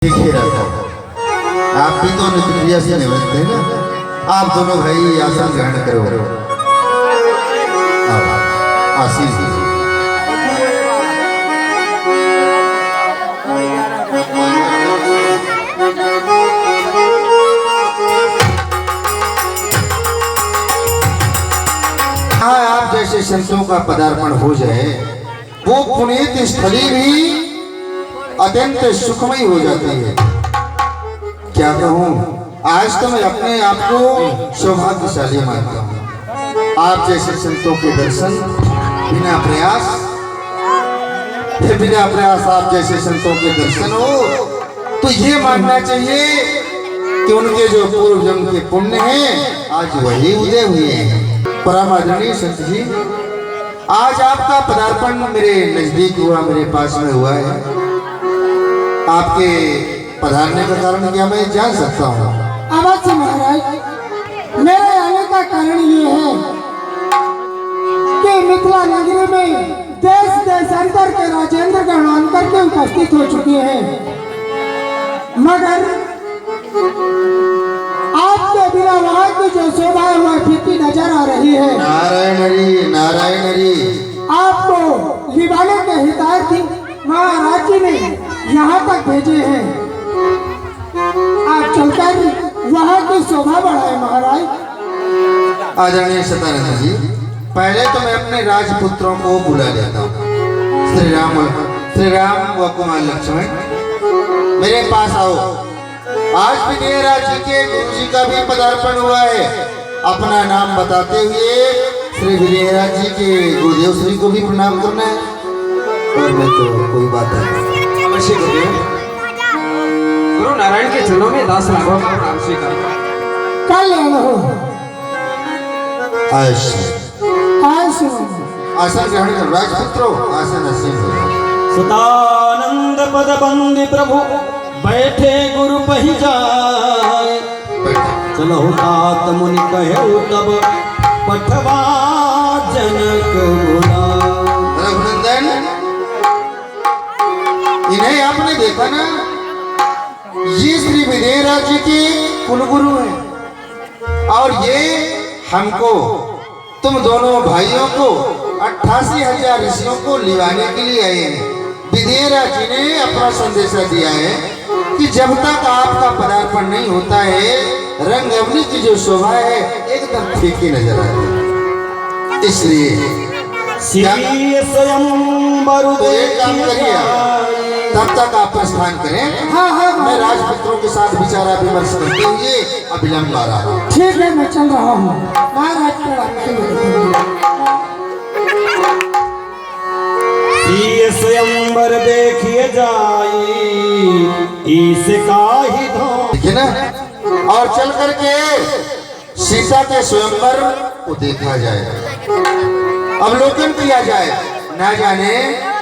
देख ही रहा था। आप भी तो नित्य से निवृत्त हैं ना। आप दोनों भाई आसन ग्रहण करो। आशीष आप जैसे संतों का पदार्पण हो जाए वो पुनीत स्थली भी अत्यंत सुखमयी हो जाती है। क्या कहूँ, आज तो मैं अपने आप को सौभाग्यशाली मानता हूँ। आप जैसे संतों के दर्शन बिना प्रयास आप जैसे संतों के दर्शन हो तो ये मानना चाहिए कि उनके जो पूर्व जन्म के पुण्य हैं आज वही उदय हुए हैं। परम आदरणीय संत जी, आज आपका पदार्पण मेरे नजदीक हुआ, मेरे पास में हुआ है। आपके पधारने का कारण क्या मैं जान सकता हूँ? अवश्य महाराज, मेरे आने का कारण ये है कि मिथिला नगरी में देश देशांतर के राजेंद्र गण आकर के उपस्थित हो चुके हैं, मगर आपके बिना वहाँ की जो शोभा है वह फीकी नजर आ रही है। नारायण हरि, नारायण हरि। आपको लिवाने के हितार्थी महाराज जी ने यहाँ तक भेजे हैं, आप चलकर वहाँ की शोभा बढ़ाए महाराज। आदरणीय सतानंद जी, पहले तो मैं अपने राजपुत्रों को बुला लेता हूँ। श्री राम व कुमार लक्ष्मण मेरे पास आओ। आज विजयराज जी के गुरु जी का भी पदार्पण हुआ है। अपना नाम बताते हुए श्री विजयराज जी के गुरुदेव श्री को भी प्रणाम करना है। और मैं तो कोई बात नहीं। अवश्य गुरु नारायण के चरणों में दास राघव का प्रणाम स्वीकार कल्याण हो। आसन ग्रहण कर राजपुत्रों, आसन आसीन हो। सदानंद पद बंदी प्रभु बैठे गुरु पही जाए। चलो तात मुनि कहे तब पठवा जनक बोला। रघुनंदन, इन्हें आपने देखा ना, ये श्री विजयराज जी के कुलगुरु हैं और ये हमको, तुम दोनों भाइयों को 88,000 ऋषियों को लिवाने के लिए आए हैं। विजयराज जी ने अपना संदेशा दिया है कि जब तक आपका पदार्पण नहीं होता है रंग अवनी की जो शोभा है एकदम फीकी नजर आती है। इसलिए तो एक काम करिए, तब तक आप प्रस्थान करें। हाँ, मैं राजपुत्रों के साथ विचारा विमर्श करते हुए अविलंब आ रहा हूँ। ठीक है, मैं चल रहा हूँ महाराज। स्वयंवर देखिए जाई इसका ही देखिए ना, और चल करके सीता के स्वयंवर को देखा जाए, अवलोकन किया जाए। ना जाने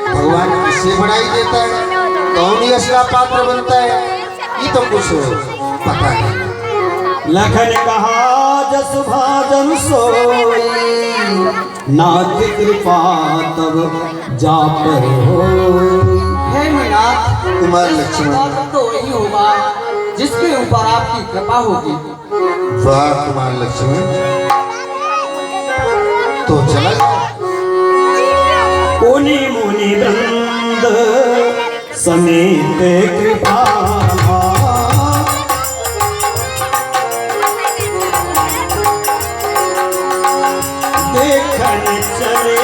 भगवान किससे बढ़ाई देता है, कौन ही असला पात्र बनता है, ये तो कुछ पता नहीं। लखन कहा जस भाजन सोई नाथ कृपा तब जा पर हो। हे मीनाथ, कुमार लक्ष्मण तो वही होगा जिसके ऊपर आपकी कृपा होगी। वाह कुमार लक्ष्मण, तो चला मुनि मुनि वृंद समेत कृपा देखन चले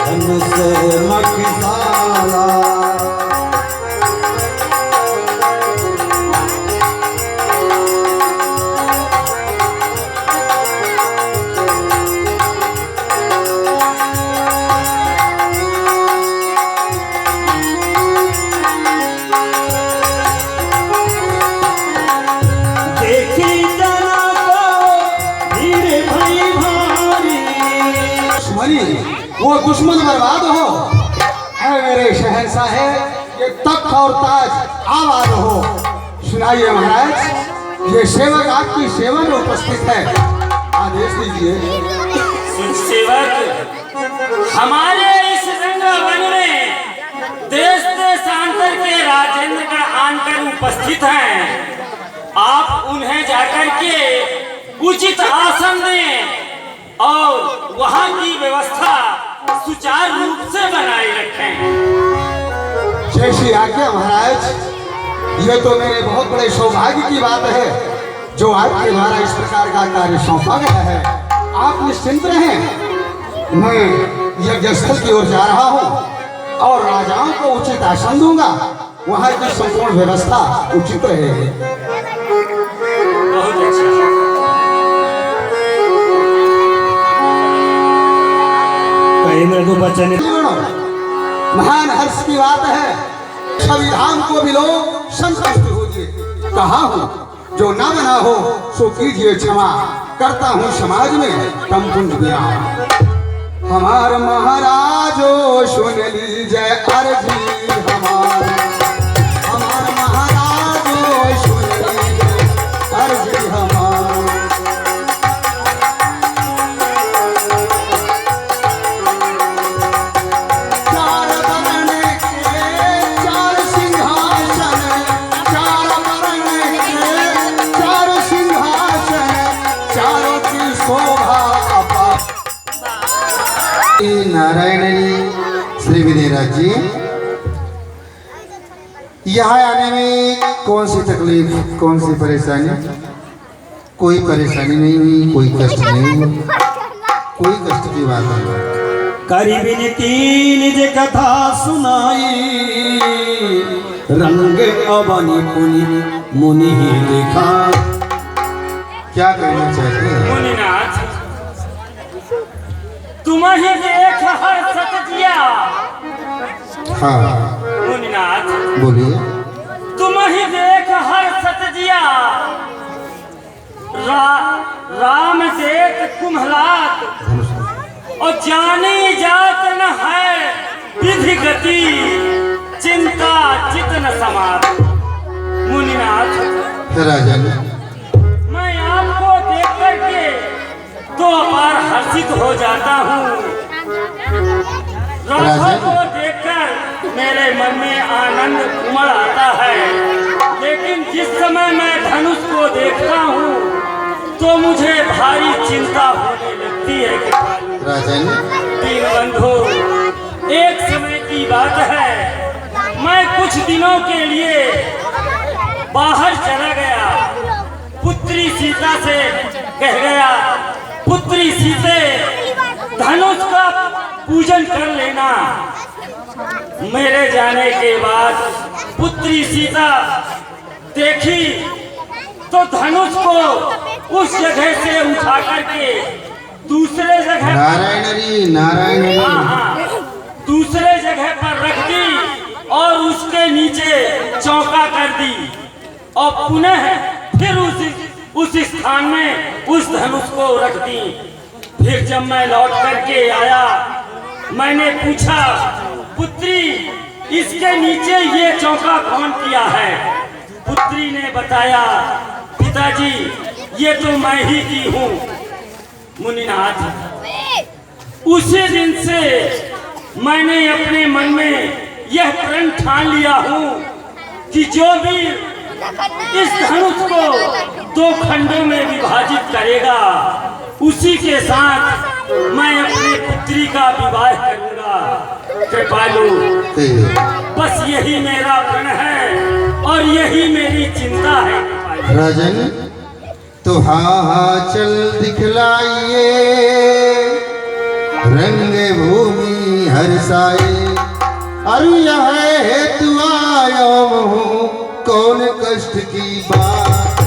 धनुष मखसाला। वो दुश्मन बर्बाद हो, है मेरे शहंशाह, ये तख्त और ताज आबाद हो। सुनाइए महाराज, ये सेवक आपकी सेवा में उपस्थित है, आदेश दीजिए। सेवक, हमारे इस रंग वन में देश देशांतर के राजेंद्रगण आनकर उपस्थित हैं। आप उन्हें जाकर के उचित आसन दें और वहां की व्यवस्था सुचारू रूप से बनाए रखें। जैसी आज्ञा महाराज। यह तो मेरे बहुत बड़े सौभाग्य की बात है जो आपके द्वारा इस प्रकार का कार्य सौंपा गया है। आप निश्चिंत रहें, मैं यज्ञ स्थल की ओर जा रहा हूँ और राजाओं को उचित आसन दूंगा। वहाँ की संपूर्ण व्यवस्था उचित रहेगी। बहुत अच्छा। कई मृदु वचन महान हर्ष की बात है। संविधान को भी लोग संतुष्ट होइए। कहा हूँ जो न बना हो सो कीजिए क्षमा, करता हूँ समाज में कम पुण्य विराम। हमार महाराजो सुन लीजिए अर्जी हमार, हमार महाराजो सुन लीजिए अर्जी हमार। नारायण श्री विदेराज जी, यहाँ आने में कौन सी तकलीफ, कौन सी परेशानी? कोई परेशानी नहीं हुई, कोई कष्ट नहीं हुआ, कोई कष्ट की बात नहीं। करीबी तीन जे कथा सुनाई, रंग अबनी पुनि मुनि ही देखा। क्या करना चाहते हैं? मुनिनाथ, तुम्हें देख हर सतजिया। हाँ मुनिनाथ, बोलिए। तुम्हें देख हर सतजिया। राम देख कुम्हलात और जानी जात न है विधि गति, चिंता चितन समात। मुनिनाथ, राजन, मैं आपको देख करके तो अपार हर्षित हो जाता हूँ। राघव को देखकर मेरे मन में आनंद उमड़ आता है, लेकिन जिस समय मैं धनुष को देखता हूँ तो मुझे भारी चिंता होने लगती है। राजन, तीन बंधु, एक समय की बात है, मैं कुछ दिनों के लिए बाहर चला गया। पुत्री सीता से कह गया, पुत्री सीते धनुष का पूजन कर लेना। मेरे जाने के बाद पुत्री सीता देखी तो धनुष को उस जगह से उठा करके दूसरे जगह, नारायण, दूसरे जगह पर रख दी और उसके नीचे चौका कर दी और पुनः फिर उस स्थान में उस धनुष को रख दी। फिर जब मैं लौट करके आया, मैंने पूछा, पुत्री इसके नीचे ये चौका कौन किया है? पुत्री ने बताया, पिताजी ये तो मैं ही की हूँ। मुनिनाथ, उसी दिन से मैंने अपने मन में यह प्रण ठान लिया हूँ कि जो भी इस धनुष को दो खंडों में विभाजित करेगा उसी के साथ मैं अपनी पुत्री का विवाह करूंगा। कृपालु, बस यही मेरा प्रण है और यही मेरी चिंता है। राजन, तो हाँ चल दिखलाइए, रंग भूमि हर्षाए। अरु यह हेतु आयो हूँ, कौन कष्ट की बात।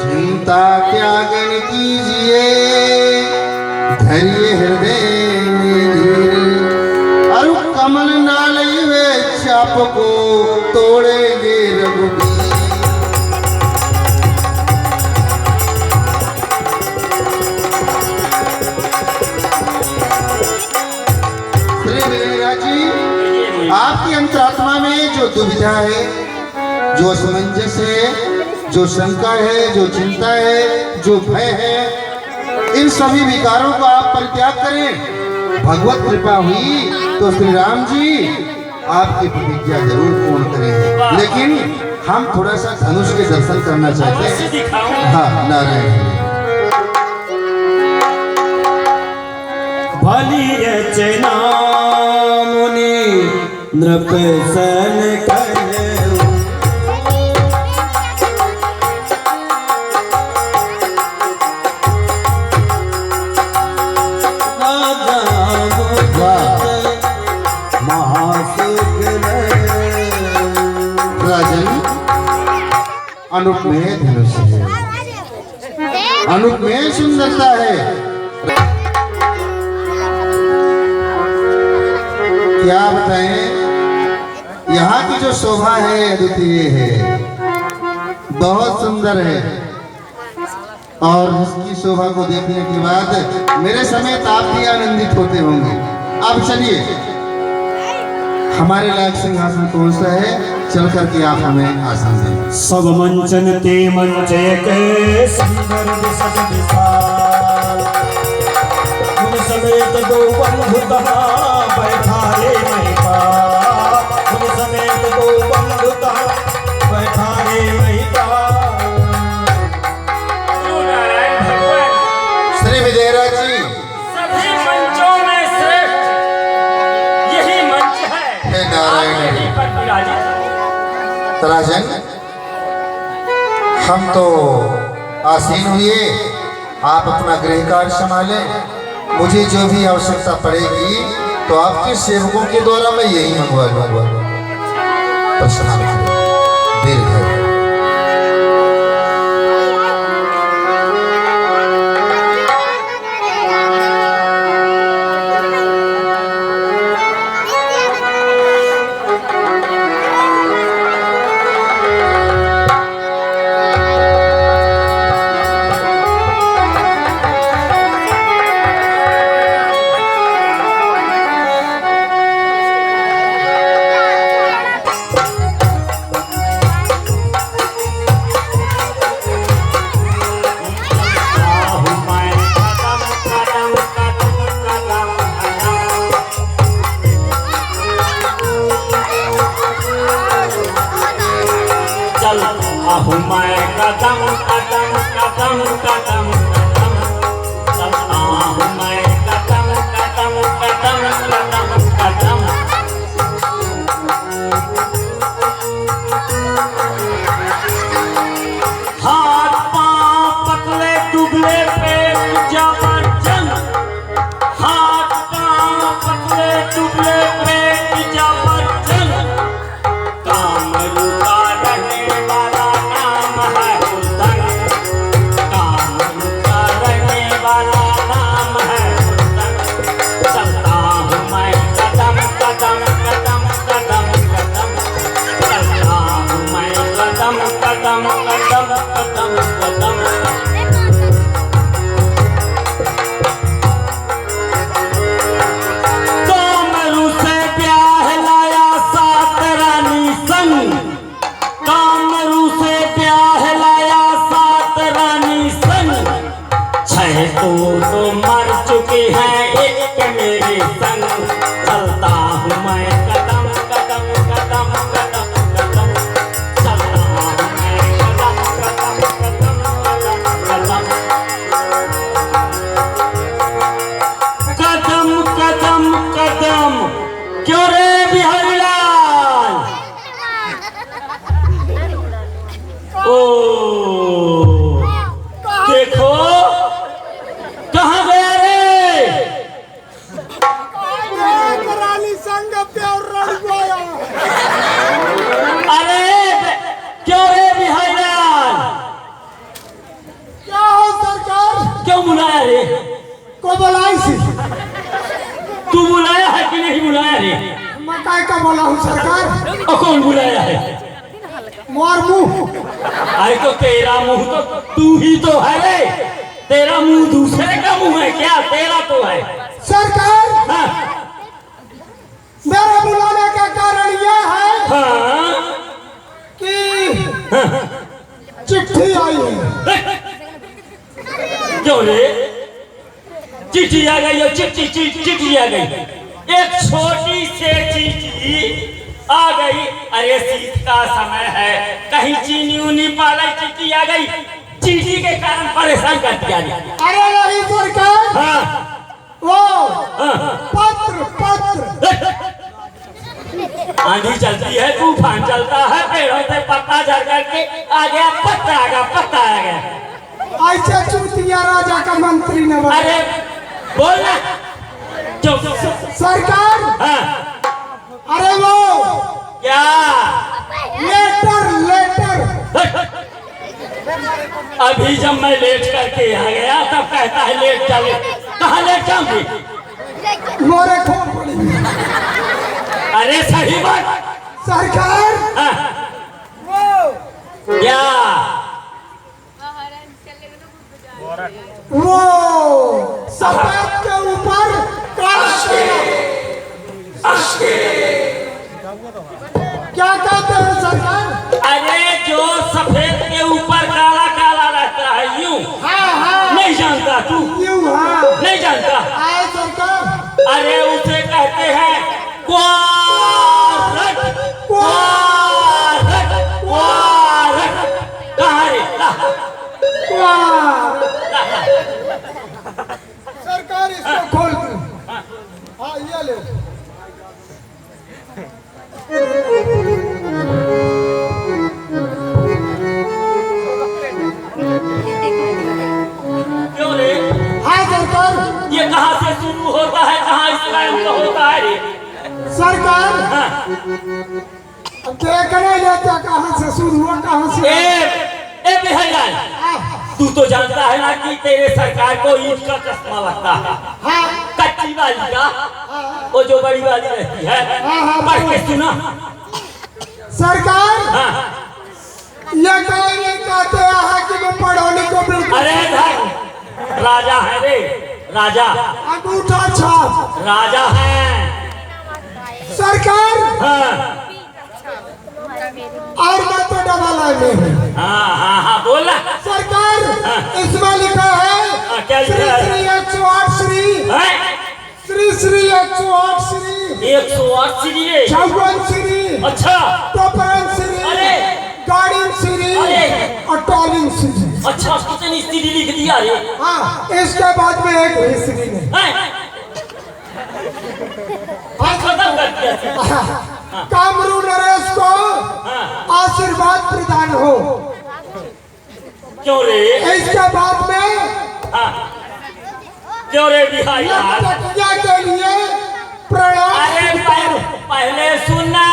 चिंता त्यागन कीजिए, धैर्य हृदय में धीर। अरु कमल नालय वे चाप को तोड़ेंगे रघुबीर। आपकी अंतरात्मा में जो दुविधा है, जो असमंजस है, जो शंका है, जो चिंता है, जो भय है, इन सभी विकारों को आप परित्याग करें। भगवत कृपा हुई तो श्री राम जी आपकी प्रतिज्ञा जरूर पूर्ण करेंगे। लेकिन हम थोड़ा सा धनुष के दर्शन करना चाहते अवश्य हैं। दिखाऊं। हाँ, नारायण। भली रचना मुनि नृप सन करेऊ। राजन, अनुपमेय धनुष है, अनुपमेय सुंदरता है। क्या बताएं, यहाँ की जो शोभा है अद्वितीय है, बहुत सुंदर है। और इसकी शोभा को देखने के बाद मेरे समेत आप भी आनंदित होते होंगे। अब चलिए, हमारे लायक सिंहासन कौन सा है, चल करके आप हमें आसन दें। सब मंचन ते मंचय के सुंदर विसज विशाल। उन समेत दो बंधु कहाँ बैठा रे महिपाल। उन समेत दो बंधु कहाँ बैठा रे महिपाल। नारायण भगवान, श्री विजयराज जी, सभी मंचों में श्रेष्ठ यही मंच है। हे नारायण। आप यहीं पर विराजित हैं। राजन, हम तो आसीन हुए, आप अपना गृह कार्य संभालें। मुझे जो भी आवश्यकता पड़ेगी तो आपके सेवकों के द्वारा मैं यही मंगवा लूंगा। प्रसन्न दीर्घ। आहू मैं कदम कदम कदम कदम कदम चलता हूँ मैं कदम कदम कदम कदम कदम। हाथ पाँव पतले दुबले पेट जबरदस्त। हाथ पाँव पतले दुबले पेट जबरदस्त। काम रुका रहने वाला नाम है उदन। काम रुका रहने वाला नाम है उदन। चलता हूँ मैं कदम कदम कदम कदम कदम। चलता हूँ मैं कदम कदम कदम कदम कदम। कामरू से ब्याह लाया सात रानी संग। कामरू से ब्याह लाया सात रानी संग। छह तो मर चुकी हैं, एक मेरे संग। चलता हूँ मैं कदम कदम कदम कदम कदम। चलता हूँ मैं कदम कदम कदम कदम कदम। कदम कदम कदम क्यों रे बिहारी लाल? ओ देखो कहाँ गया रे? रानी संग प्यार रड़ गया। अरे क्यों रे बिहारी लाल? क्या हो सरकार? क्यों बुलाया रे? को बुलाई सी? तू बुलाया है कि नहीं बुलाया रे? मैं काय का बोला हूँ सरकार? और कौन बुलाया है? मोर मुंह। अरे तो तेरा मुंह तो तू ही तो है रे। तेरा मुंह दूसरे का मुंह है क्या? तेरा तो है। सरकार, हाँ मेरे बुलाने का कारण यह है हाँ कि चिट्ठी चिट्ठी आई है। क्यों रे? चिट्ठी आ गई और चिट्ठी आ गई। एक छोटी से चिट्ठी आ गई। अरे शीत का समय है, कहीं चीनी उनी पाला, चिट्ठी आ गई। चिट्ठी के कारण परेशान कर दिया। अरे नहीं सरकार, हाँ वो हाँ। पत्र आंधी चलती है, तूफान चलता है, पेड़ों से पत्ता झड़ करके आ गया, पत्ता आ गया, पत्ता आ गया। ऐसे चूतिया राजा का मंत्री ने बोला। अरे बोलना चुप। सरकार, हाँ अरे वो क्या? लेटर अभी जब मैं लेट करके आ गया तब कहता है लेट चले। कहाँ लेट जाऊंगी? मोरे खोल पड़ी। अरे सही बात। सरकार, हाँ, वो क्या? वो सफेद के ऊपर क्या कहते हैं सरकार? अरे जो सफेद के ऊपर काला काला रहता है यूं। हाँ नहीं जानता तू? यूं हाँ। नहीं जानता? आए सरकार, अरे उसे कहते हैं क्वारट। क्वारट क्वारट। कहाँ रे? वाह। सरकार इसको खोल दो। हाँ ये ले। क्यों रे? हाँ सरकार, ये कहाँ से शुरू होता है, कहाँ इस टाइम का होता है रे? सरकार हाँ। अब देखने लेते कहाँ से शुरू हुआ, कहाँ से। ए बिहारी, तू तो जानता है ना कि तेरे सरकार को ईद का चश्मा लगता है। हाँ कच्ची वाली का, वो जो बड़ी वाली रहती है। हाँ। पढ़ के सुना। सरकार, हाँ। ये कहीं नहीं कहते हैं कि वो पढ़ोने को बिल्कुल। अरे धर, राजा है रे, राजा। अंगूठा छाप। राजा है। सरकार, हाँ और मैं तो डबल आई में हूँ। हाँ बोला। सरकार, इसमें लिखा है क्या श्री लिखा है? श्री 108 श्री श्री 108 श्री 108 श्री रे। 54 श्री अच्छा 53 श्री अरे। गार्डियन श्री अरे। और टॉलिंग श्री। अच्छा, कितनी स्त्री लिख दिया रे? हाँ, इसके बाद में एक ही श्री ने। खत्म कर दिया। कामरू नरेश को आशीर्वाद प्रदान हो। क्यों रे? इसके बाद में क्यों रे बिहारी? लटकिया के लिए प्रणाम। अरे पहले सुनना।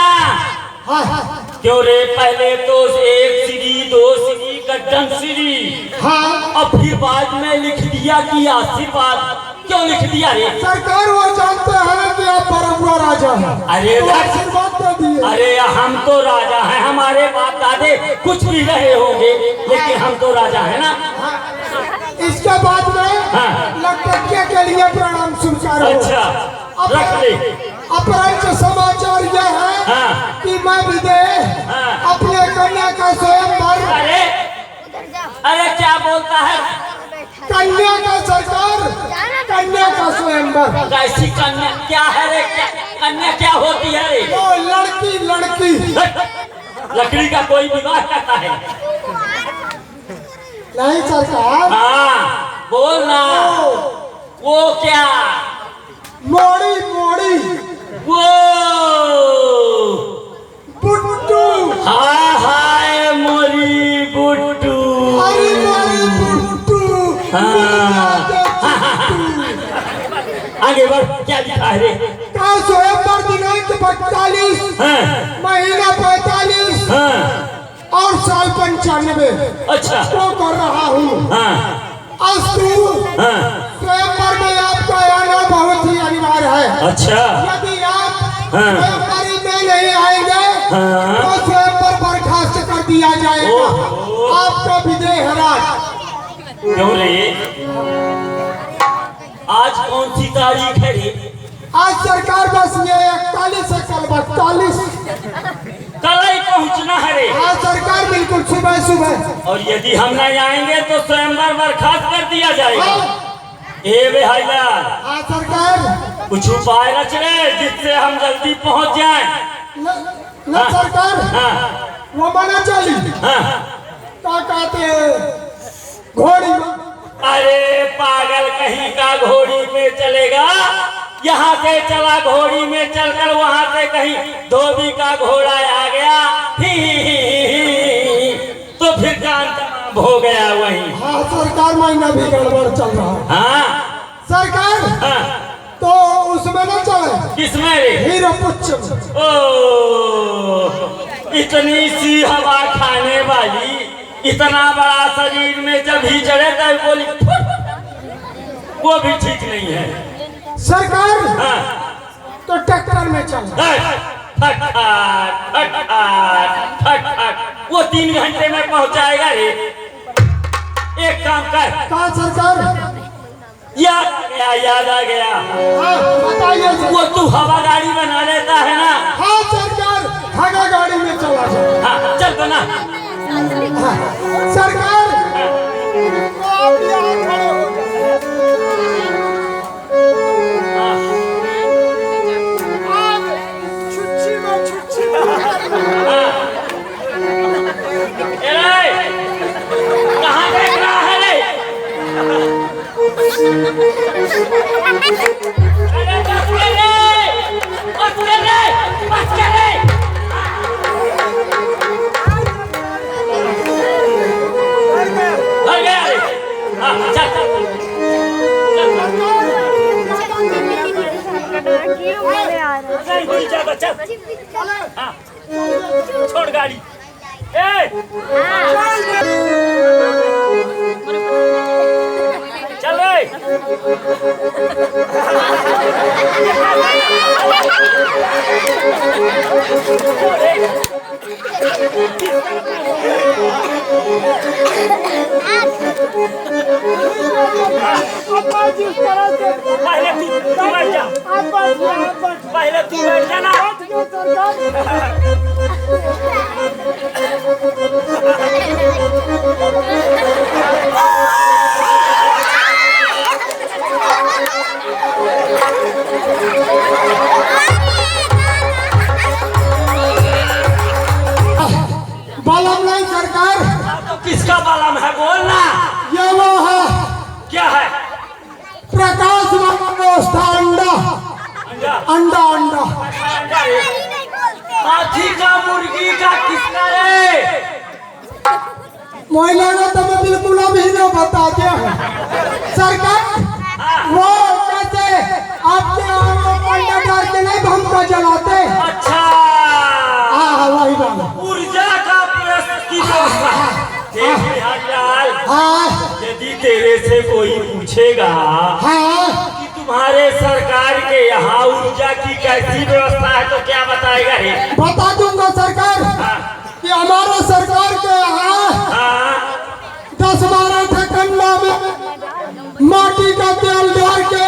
हाँ क्यों रे? पहले तो एक सीढ़ी, दो सीढ़ी, गड्ढन सीढ़ी, हाँ। और फिर बाद में लिख दिया कि आशीर्वाद। क्यों लिख दिया रे? सरकार वो जानते हैं कि आप परमपुरा राजा हैं। अरे तो आशीर्वाद दे दिए। अरे हम तो राजा हैं, हमारे बाप दादे कुछ भी रहे होंगे, लेकिन हम तो राजा हैं ना। इसके बाद में हाँ। लटकिया के लिए प्रणाम स्वीकार हो। अच्छा रख ले। अपरांत समाचार यह है हाँ। कि मैं विदेह हाँ। अपने कन्या का स्वयंवर। अरे क्या बोलता है? कन्या का सरकार, कन्या का स्वयंवर। कैसी कन्या? क्या है रे? कन्या क्या होती है रे? वो लड़की लकड़ी का कोई विवाह करता है? नहीं सरकार, हाँ बोलना। वो क्या? मोड़ी वो बुट्टू। हाय मोरी बुट्टू। अरे मोरी बुट्टू। आगे बढ़। क्या लिखा है रे? का स्वयंवर दिनांक 42 महीना 45 और साल 95 अच्छा को कर रहा हूँ। अस्तु स्वयंवर में आपका आना बहुत ही अनिवार्य है। अच्छा यदि आप स्वयंवर में नहीं आएंगे तो स्वयंवर बर्खास्त कर दिया जाएगा। आपका विदेह राज। क्यों रे? आज कौन सी तारीख है रे? आज सरकार बस ये 41 है, कल 42। कल ही पहुंचना है रे। हाँ सरकार, बिल्कुल सुबह सुबह। और यदि हम नहीं आएंगे तो स्वयंवर बर्खास्त कर दिया जाएगा। हाँ ए बेहयार, हाँ सरकार। कुछ उपाय रच ले जिससे हम जल्दी पहुंच जाएं। न सरकार, हाँ वो मना चली हाँ। क्या कहते घोड़ी में। अरे पागल कहीं का, घोड़ी में चलेगा? यहाँ से चला घोड़ी में चलकर वहाँ से कहीं धोबी का घोड़ा आ गया, ही तो फिर जान तमाम हो गया वहीं। हाँ सरकार, महीना भी गड़बड़ चल रहा है। हाँ सरकार, हाँ। तो उसमें न चले, किसमें रे? हीरो पुच्छ में। ओ, इतनी सी हवा खाने वाली, इतना बड़ा शरीर में जब ही चढ़े तब बोली फुट, वो भी ठीक नहीं है। सरकार, हाँ। तो ट्रैक्टर में चल। वो 3 घंटे में पहुंचाएगा रे। एक काम कर, कहा सरकार? याद आ गया। हाँ बताइए सर। वो तू हवा गाड़ी बना लेता है ना? हाँ सरकार, हवा गाड़ी में चला जाए। हाँ चल बना। हाँ, सरकार, तो आप यहाँ खड़े हो जाइए। छुच्छी में कहाँ देख रहा है रे? अरे बस कर रे, बस कर रे, बस कर रे। भर गया रे। हाँ चल चल नहीं कोई ज्यादा चल। हाँ छोड़ गाड़ी। ए चल रे। पहले तू बैठ जा, पहले तू बैठ जा ना। बालम नहीं सरकार। तो किसका बालम है बोलना? ये वो है, क्या है? प्रकाश व्यवस्था। अंडा अंडा अंडा अंडा। अंडा रे। हाथी का, मुर्गी का, किसका रे? महिला ने तो मैं बिल्कुल अभी नहीं बता दिया सरकार। वो कैसे आपके अंडा डाल के नहीं बम को जलाते। अच्छा, हाँ वही वाला। ऊर्जा का प्रश्न की व्यवस्था। देख बिहार, हाँ यदि तेरे से कोई पूछेगा हाँ, कि तुम्हारे सरकार के यहाँ ऊर्जा की कैसी व्यवस्था है तो क्या बताएगा रे? बता दूंगा सरकार कि हमारे सरकार के यहाँ हाँ 10-12 ठकंडा में माटी का तेल डाल के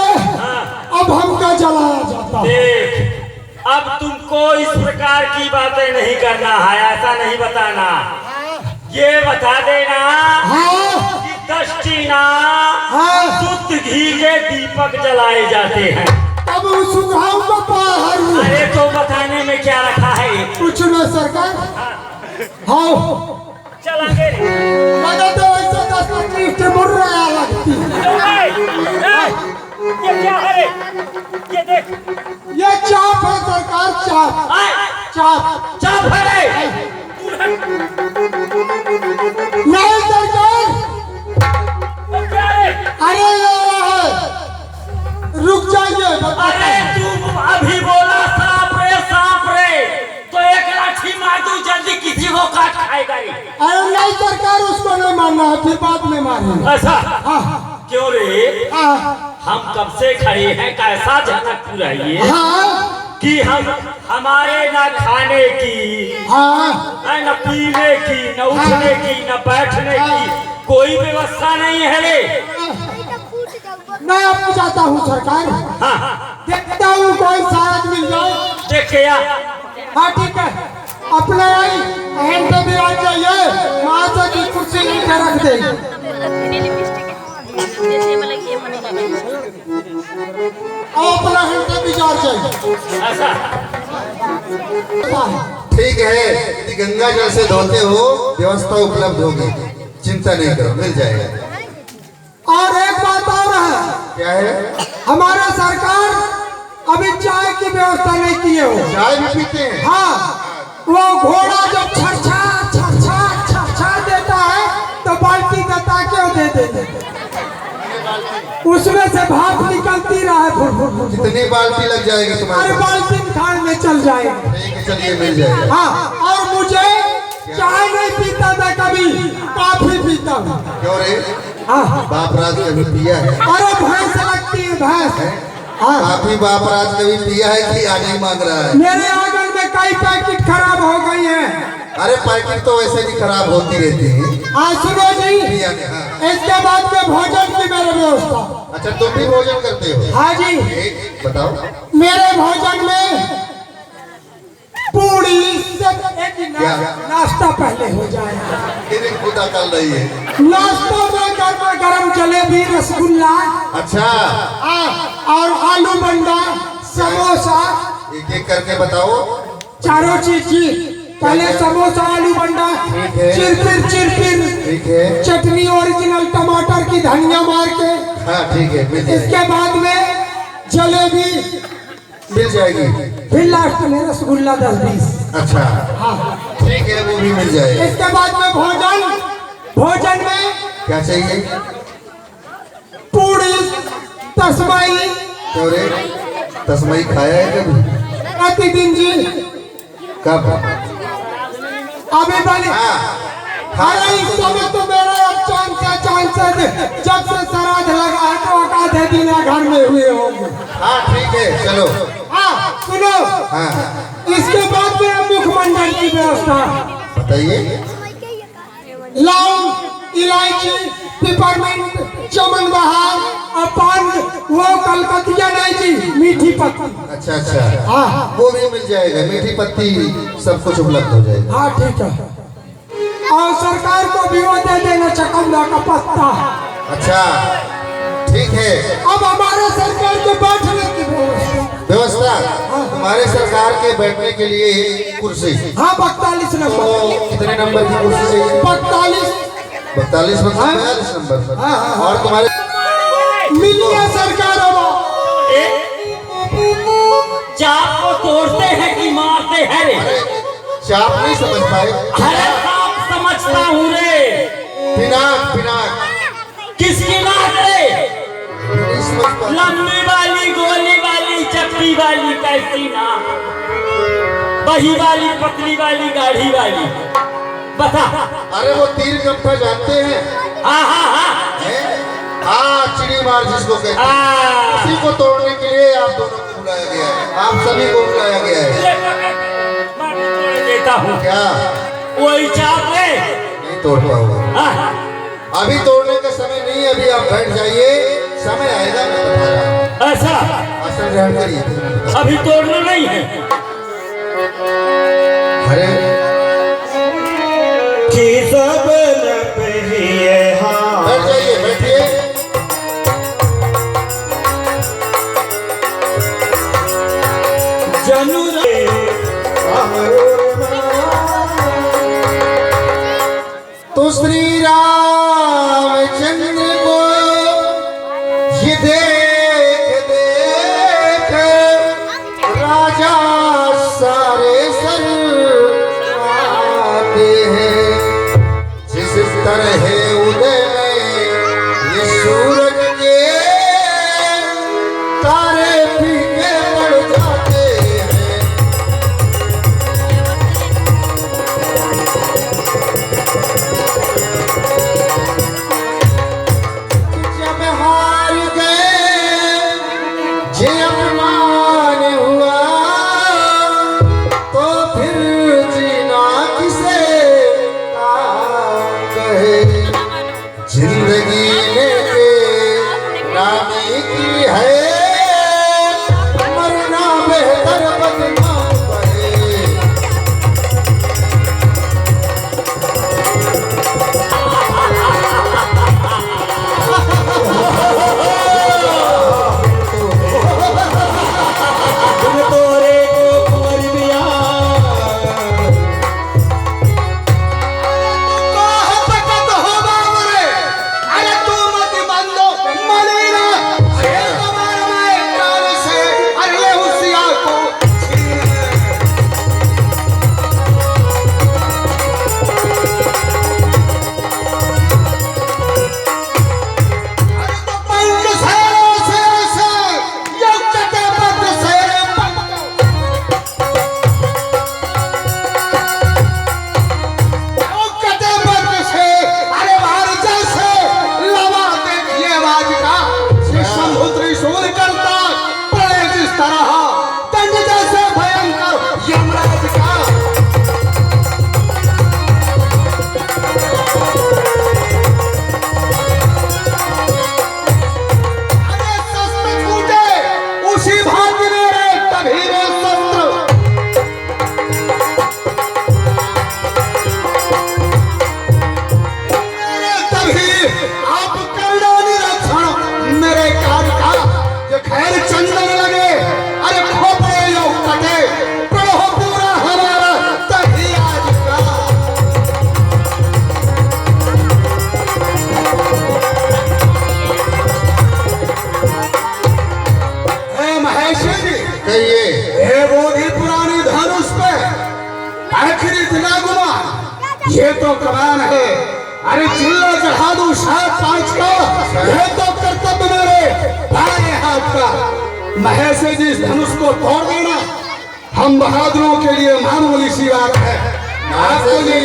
अब हमका जलाया जाता है। देख, अब तुमको इस प्रकार की बातें नहीं करना है, ऐसा नहीं बताना। ये बता देना हाँ कि दक्षिणा हाँ, शुद्ध घी के दीपक जलाए जाते हैं। अब उस सुघाव को बाहर अरे तो बताने में क्या रखा है? कुछ न सरकार। हाँ चलांगे लगा तो ऐसे 10-25 मुर्रा लगती। ये क्या है रे? ये देख, ये चाप है सरकार, चाप चाप चाप है रे। नहीं सरकार। वो क्या है? अरे ये है, रुक जाइए। अरे तू अभी बोला सांप रे, तो एक लाठी मार दूं जल्दी किसी को काट खाएगा रे। अरे नहीं सरकार, उसको नहीं मारना है, फिर बाद में मारेंगे। ऐसा हाँ क्यों रे? हाँ हम कब से खड़े हैं, कैसा झटक पूरा ये हाँ कि हमारे ना खाने की, हाँ न पीने की, न उठने की, न बैठने की कोई व्यवस्था नहीं है रे। मैं आपको चाहता हूँ सरकार। हाँ देखता हूँ कोई साथ मिल जाए। देख क्या? हाँ ठीक है। अपने हैंड पे भी आ जाइए, माता की कुर्सी नीचे रख दे। अपना हैंड पे भी जा जाइए। ऐसा ठीक है, यदि गंगा जल से धोते हो व्यवस्था उपलब्ध होगी, चिंता नहीं करो, मिल जाएगा। और एक बात और है, क्या है? हमारा सरकार अभी चाय की व्यवस्था नहीं किए हो। चाय भी पीते हैं? हाँ, वो घोड़ा जब छरछा छरछा छरछा देता है तो बाल्टी का ताके दे देते, उसमें से भाप निकलती रहा फुर फुर फुर। कितनी बाल्टी लग जाएगी अरे तुम्हारे? बाल्टी खान में चल जाएगा। ठीक है, चलिए मिल जाएगा। हाँ, और मुझे चाय नहीं पीता था कभी, कॉफी पीता हूँ। क्यों रे? हाँ, बाप राज कभी पिया है? अरे भैंस लगती है भैंस। हाँ, काफी बाप राज कभी पिया है कि आज ही मांग रहा है? मेरे आंगन में कई पैकेट खराब हो गई हैं। अरे पैकेट तो वैसे भी खराब होती रहती है। हाँ सुनो जी, पिया ने, हाँ। इसके बाद में भोजन की मेरी व्यवस्था। अच्छा, तुम भी भोजन करते हो? हाँ जी, एक बताओ। मेरे भोजन में पूरी क्या? नाश्ता पहले हो जाएगा। फिर खुदा कर रही है। नाश्ता में गर्मा गर्म जलेबी, रसगुल्ला, अच्छा, और आलू बंडा, समोसा, एक एक करके बताओ। चारों चीज जी। पहले समोसा, आलू बंडा, ठीक है। चिरपिर ठीक है। चटनी ओरिजिनल टमाटर की, धनिया मार के। हाँ ठीक है, मिल जाएगी। इसके बाद में जलेबी, मिल जाएगी। फिर लास्ट में रसगुल्ला 10-20। अच्छा हाँ, ठीक है, वो भी मिल जाएगा। इसके बाद में भोजन में क्या चाहिए? पूरी, तस्मई, क्यों रे? तस्मई खाया है कभी? प्रतिदिन जी। कब? अभी बनी। अरे इस समय तो मेरा अब चांस है, जब से श्राद्ध लगा है तो आधे दिन घर में हुए होंगे। हाँ ठीक है, चलो। हाँ सुनो, हाँ इसके बाद में मुखमंडल की व्यवस्था। बताइए। लौंग, इलायची, पिपरमिंट, चमन बहार और पान, वो कलकतिया नहीं जी, मीठी पत्ती। अच्छा अच्छा, हाँ वो भी मिल जाएगा, मीठी पत्ती सब कुछ उपलब्ध हो जाएगा। हाँ ठीक है। और सरकार को भी वो दे देना, चकंदा का पत्ता। अच्छा ठीक है। अब हमारे सरकार के बैठने की व्यवस्था, तुम्हारे सरकार के बैठने के लिए कुर्सी। हाँ 42 तो नंबर। कितने नंबर की कुर्सी चाहिए? 42। 42 मतलब 42 नंबर पर। हाँ, हाँ, हाँ। और तुम्हारे मिलिए सरकार अब। चाप को तोड़ते हैं कि मारते हैं रे? चाप नहीं समझ पाए? अरे साफ समझता हूँ रे। पिनाक पिनाक। किसकी नाक रे? नहीं समझ पाए? लंबी वाली, गोली वाली, चपटी वाली, कैसी नाक? बही वाली, पतली वाली, गाढ़ी वाली, बता। अरे वो तीर कप्पा जानते हैं? हाँ हाँ हाँ हाँ, चिड़ी मार जिसको कहते हैं, हाँ। उसी को तोड़ने के लिए आप दोनों को बुलाया गया है, आप सभी को बुलाया गया है। मैं भी तोड़ देता हूँ। क्या? वही चाप रे। नहीं तोड़ पाओगे। हाँ। अभी तोड़ने का समय नहीं है, अभी आप बैठ जाइए, समय आएगा मैं बता रहा हूँ। ऐसा? आसन ग्रहण करिए। अभी तोड़ना नहीं है। अरे कि सब लपहिए हाँ। बैठ जाइए, बैठिए। जनु रे तो श्री रामचंद्र को ये देख देख राजा सारे शर्माते हैं। जिस तरह उदय में ये सूरज के तारे फीके पड़ जाते हैं। जब हार गए जे अपमान हुआ तो फिर जीना किसे कहे। जिंदगी लेके नामी की है, मरना बेहतर बदनाम कहे। वो भी पुरानी धनुष पे आखिरी दिला गुमा, ये तो कमान है। अरे चिल्ला चढ़ा दूं 7-5 का, ये तो कर्तव्य मेरे भाई हाथ का। महेश जी इस धनुष को तोड़ देना हम बहादुरों के लिए मामूली सी बात है। आपको जी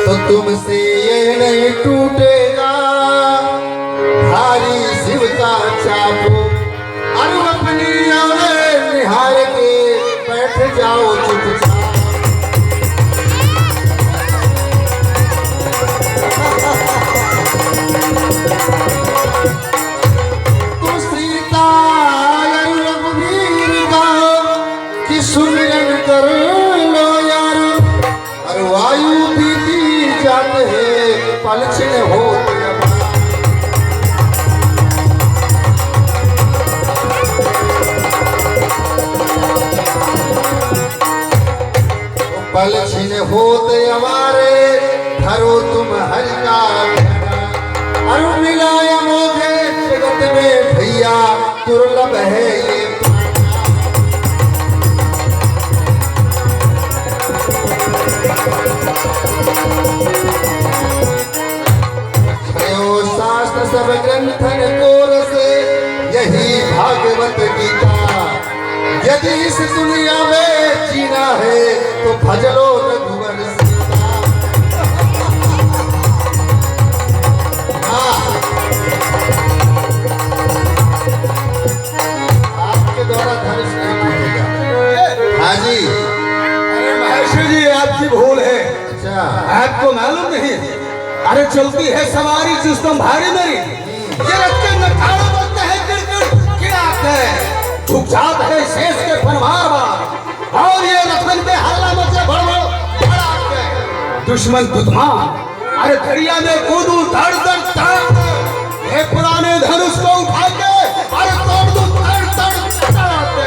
तो तुमसे ये नहीं टूटेगा भारी शिव का चापो, अरु अपनी आंखें निहार के बैठ जाओ चुपचाप। तो सीता अरु रघुवीर का कि सुमिरन कर लो यार, अरु वायु बीती जाते हैं पल छिन होते पल छिन होते हमारे, धरो तुम हरि का अरु मिलाया मोगे जगत में भैया दुर्लभ है ये। शास्त्र सब ग्रंथन कोर से यही भागवत गीता, यदि इस दुनिया में जीना है तो भजलो रघुवर सीता। आपके द्वारा धनुष नहीं टूटेगा। हाँ जी। अरे महेश जी आपकी भूल है, अच्छा आपको मालूम नहीं। अरे चलती है सवारी जिसम भारी मेरी, ये रथ के नखाड़े बनते हैं गिर गिराते हैं, झुक जाते हैं शेष के फनवार बार, और ये रथन पे हल्ला मचे भड़बड़ भड़ाते हैं दुश्मन दुश्मन। अरे दरिया में कूदू धड़ धड़ धड़, ये पुराने धनुष को उठा के अरे तोड़ दूं धड़ धड़ धड़ाते।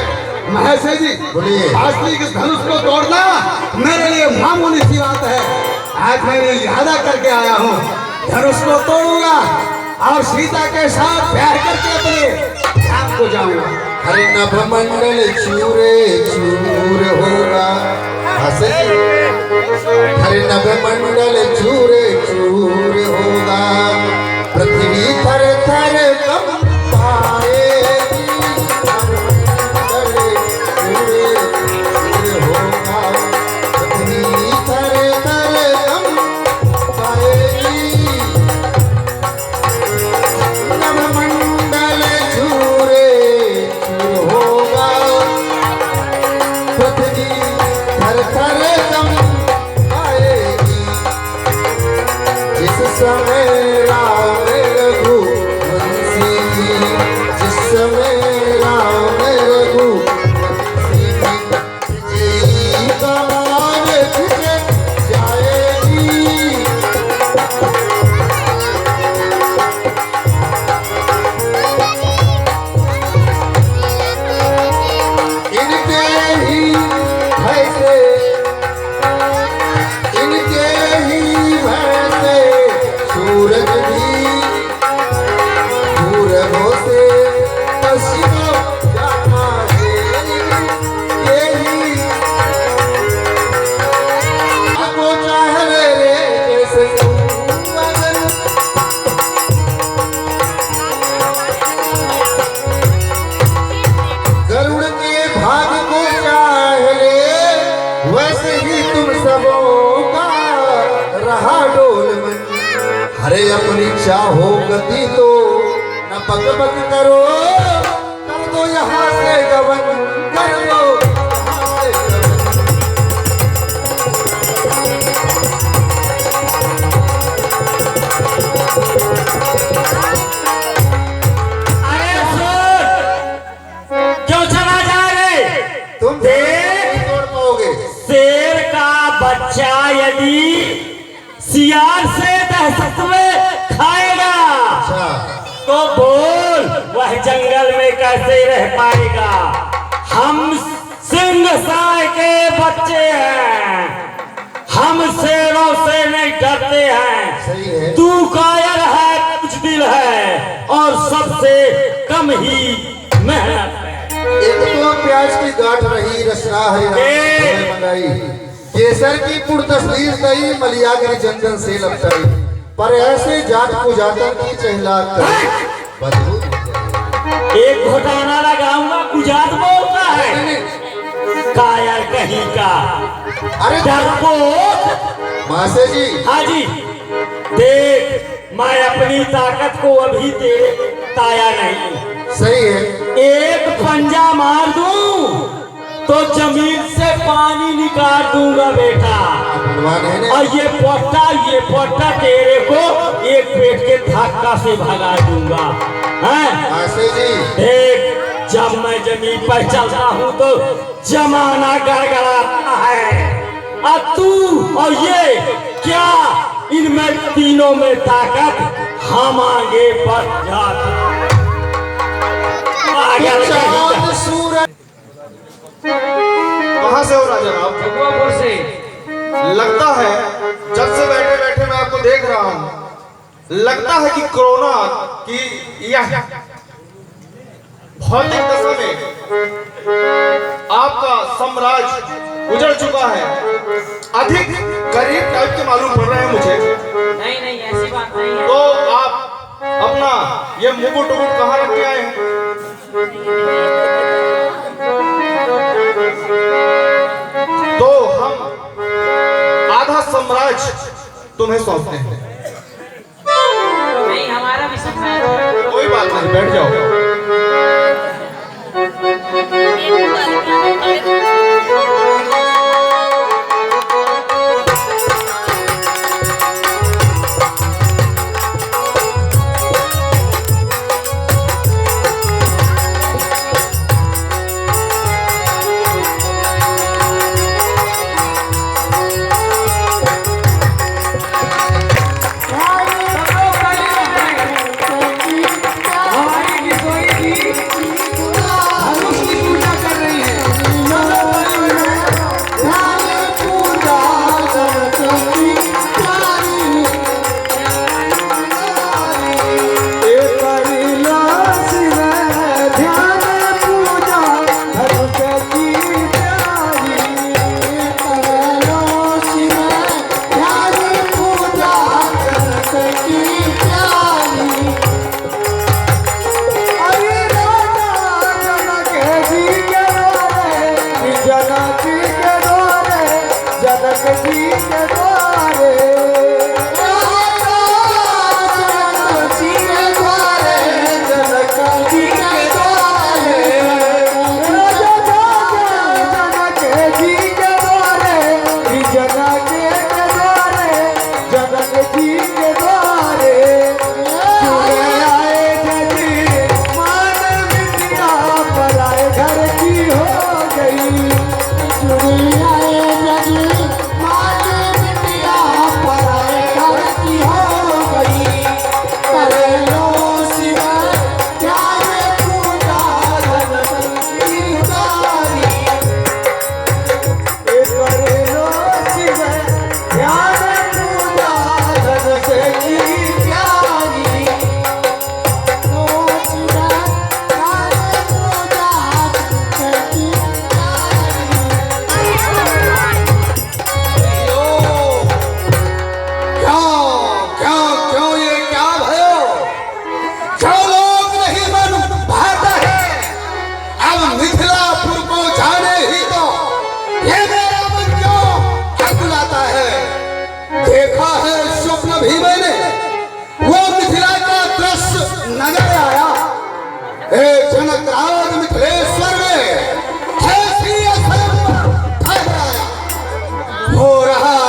महेश जी बोलिए। असली इस धनुष को तोड़ना मेरे लिए मामूली सी बात है। आज मैंने इरादा करके आया हूँ, धनुष को तोड़ूंगा और सीता के साथ प्यार करके अपने धाम को जाऊंगा। हरि नभ मंडल चूरे चूर होगा, हरि नभ मंडल चूरे चूर होगा, पृथ्वी थर थर कंपाएगी, मंडल चूरे चूर होगा, पृथ्वी थर थर कंपाएगी, नभ मंडल चूरे चूर होगा, पृथ्वी थर थर कंपाएगी। जिस समय राम रघुवंशी, जिस समय राम रघुवंशी, विजयी कमान खिंच जाएगी। इनके ही भैसे, इनके ही भैसे सूरज भी पूरबों से पश्चिम जाता है, यही आपको चाहे रे जैसे सुमन। गरुड़ के भाग को चाहे रे, वैसे ही तुम सबों का रहा डोल मन। हरे अपनी चाहो गति तो न बक बक करो, कर दो यहाँ से गवन, कर दो यहाँ से गवन। अरे सुन, क्यों चला जा रे? तुम नहीं तोड़ पाओगे। शेर का बच्चा यदि सियार से दहशत में खाएगा अच्छा तो बोल वह जंगल में कैसे रह पाएगा? हम सिंह साय के बच्चे हैं, हम शेरों से नहीं डरते हैं। सही है। तू कायर है, कुछ दिल है और सबसे कम ही मेहनत है। एक तो प्याज की गांठ रही रसना हरी मंगाई, केसर की पुर तस्वीर दई मलियागिरी जंजन से लपटाई, पर ऐसे जात को जाता की चहलात कर बदबू एक घोटाना लगाऊंगा गुजात बोलता है कायर कहीं का। अरे डरपोक। मासे जी, हाँ जी, देख मैं अपनी ताकत को अभी तेरे ताया नहीं। सही है। एक पंजा मार दूं तो जमीन से पानी निकाल दूंगा बेटा। भगवान है और ये पोटा तेरे को एक पेट के धक्का से भगा दूंगा। हैं? मासे जी, देख जब मैं जमीन पर चलता हूँ तो जमाना गड़गड़ाता है। अब तू और ये क्या इनमें तीनों में ताकत हम आगे बढ़ जाते। चांद सूरज कहाँ से हो राजा आप? जगुआपुर से। लगता है जब से बैठे बैठे मैं आपको देख रहा हूँ, लगता है कि कोरोना की यह भौतिक दशा में आपका साम्राज्य उजड़ चुका है। अधिक गरीब टाइप के मालूम पड़ रहे हैं मुझे। नहीं नहीं ऐसी बात नहीं है। तो आप अपना ये मुकुट उकुट कहाँ रख के आए हैं? तो हम आधा साम्राज्य तुम्हें सौंपते हैं। नहीं हमारा भी सम्मान। कोई बात नहीं, बैठ जाओ।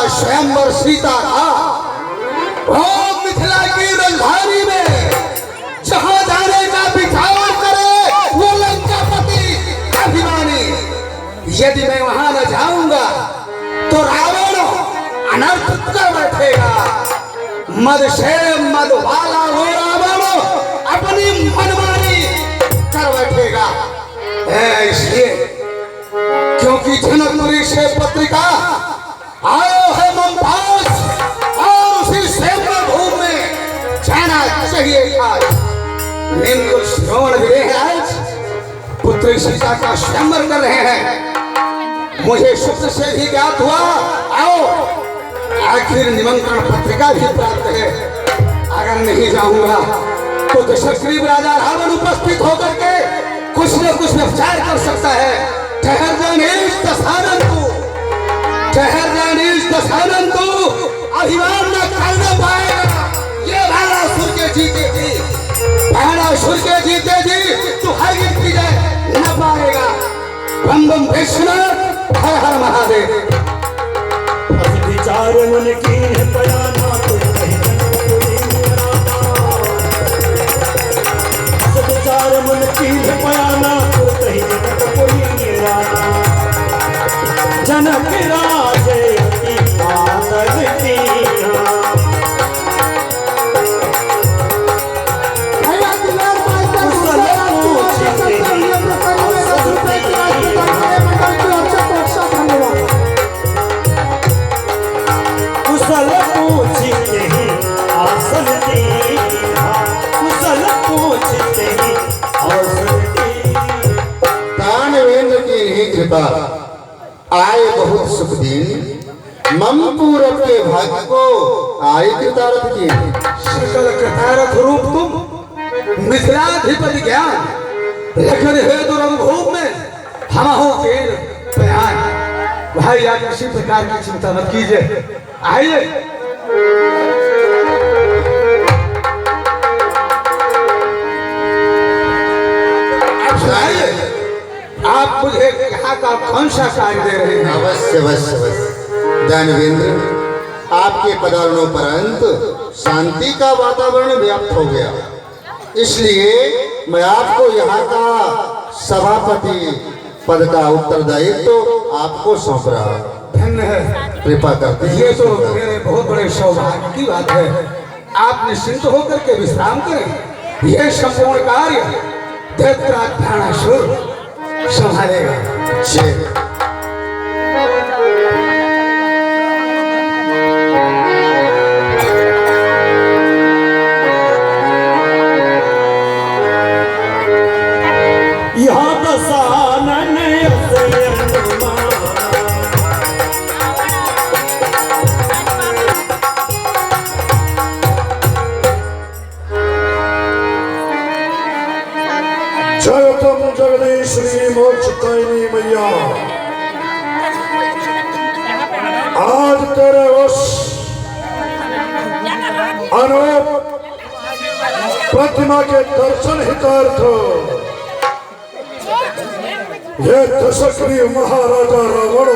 स्वयंवर सीता था वो मिथिला की राजधानी में, जहां जाने का बिठाव करे वो लंकापति अभिमानी। यदि मैं वहां न जाऊंगा तो रावण अनर्थ कर बैठेगा। मद से मद वाला वो रावण अपनी मनमानी कर बैठेगा। इसलिए क्योंकि जनकपुरी से पत्रिका आयो है मुमताज और उसी सेवा भूमि में जाना चाहिए। आज निम्न श्रवण विदेह आज पुत्री सीता का स्वयंवर कर रहे हैं। मुझे शुक्र से भी ज्ञात हुआ, आओ आखिर निमंत्रण पत्रिका भी प्राप्त है। अगर नहीं जाऊंगा तो दशग्रीव राजा रावण उपस्थित होकर के कुछ न कुछ विचार कर सकता है। ठहर जाने दशानन को अभिमान न करने पाएगा। ये भाणासुर के जीते जी तू हर की जाए न पाएगा। बम बम कृष्ण, हर हर महादेव। विचार मन की है बयाना तो कहीं विचार मन की है बयाना तो कहीं जनक राजे की मातर की कुशल पूछते ही आसन दी, कुशल पूछते ही आसन दी। दानवेंद्र की नहीं कृपा आए बहुत सुख दिन। मम पूरब के भाग्य को आए कृतार्थ की। सकल कृतारथ रूप तुम मिथिलाधिपति ज्ञान, लेकिन हे दुरंभूम में हम हो के बयान। भाई आप किसी प्रकार की चिंता मत कीजिए, आइए। आप मुझे यहाँ का कौन सा कार्य दे रहे हैं? अवश्य अवश्य अवश्य दानवेंद्र, आपके पदार्पणोपरांत शांति का वातावरण व्याप्त हो गया, इसलिए मैं आपको यहाँ का सभापति पद का उत्तरदायित्व तो आपको सौंप रहा हूँ। धन्य है, कृपा करते ये तो मेरे बहुत बड़े सौभाग्य की बात है। आप निश्चिंत होकर के विश्राम करें। यह संपूर्ण कार्य दैत्राध्यानासुर संभालेगा। यहाँ दशानन जगतम जगदीश श्री मोक्षकायनी मैया, आज तेरे उस अनूप प्रतिमा के दर्शन हितार्थ ये दशग्रीव महाराजा रावण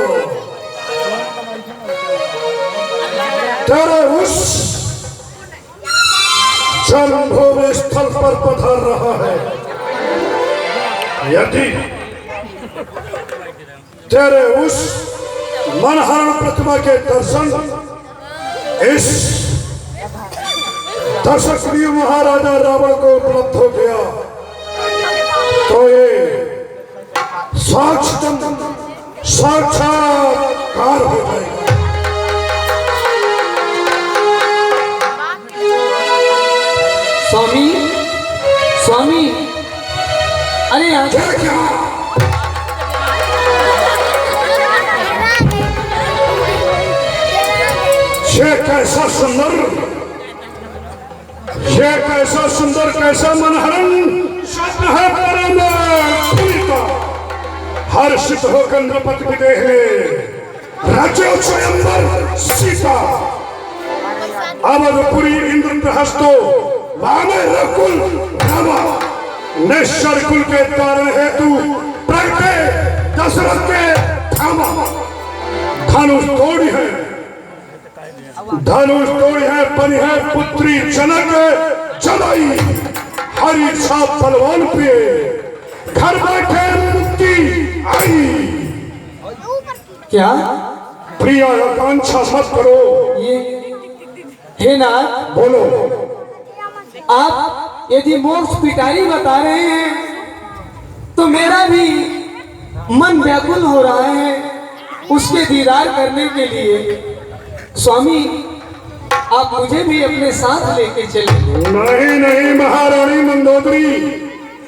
तेरे उस जन्मभूमि स्थल पर पधार रहा है। यदि तेरे उस मनहरण प्रतिमा के दर्शन इस दशग्रीव महाराजा रावण को उपलब्ध हो गया तो ये साक्षात्कार हो जाएगा। स्वामी, स्वामी, अरे यहाँ ये कैसा सुंदर, ये कैसा सुंदर, कैसा मनहरण शब्द है परम प्रीता। हर्षित होकर नृपति विदेह राज्य स्वयंवर सीता। अवधपुरी इंद्रप्रहस्तो वामे रकुल रामा, निश्चर कुल के कारण हेतु प्रगटे दशरथ के धामा। धनुष तोड़ी है, धनुष तोड़ी है, बनी है पुत्री जनक जलाई। हरि छाप बलवान पे घर बैठे मुक्ति आई। क्या प्रिया आकांक्षा मत करो, ये हे नाथ, बोलो। आप यदि मोक्ष पिटारी बता रहे हैं तो मेरा भी मन व्याकुल हो रहा है उसके दीदार करने के लिए। स्वामी, आप मुझे भी अपने साथ लेके चले। नहीं नहीं महारानी मंदोदरी,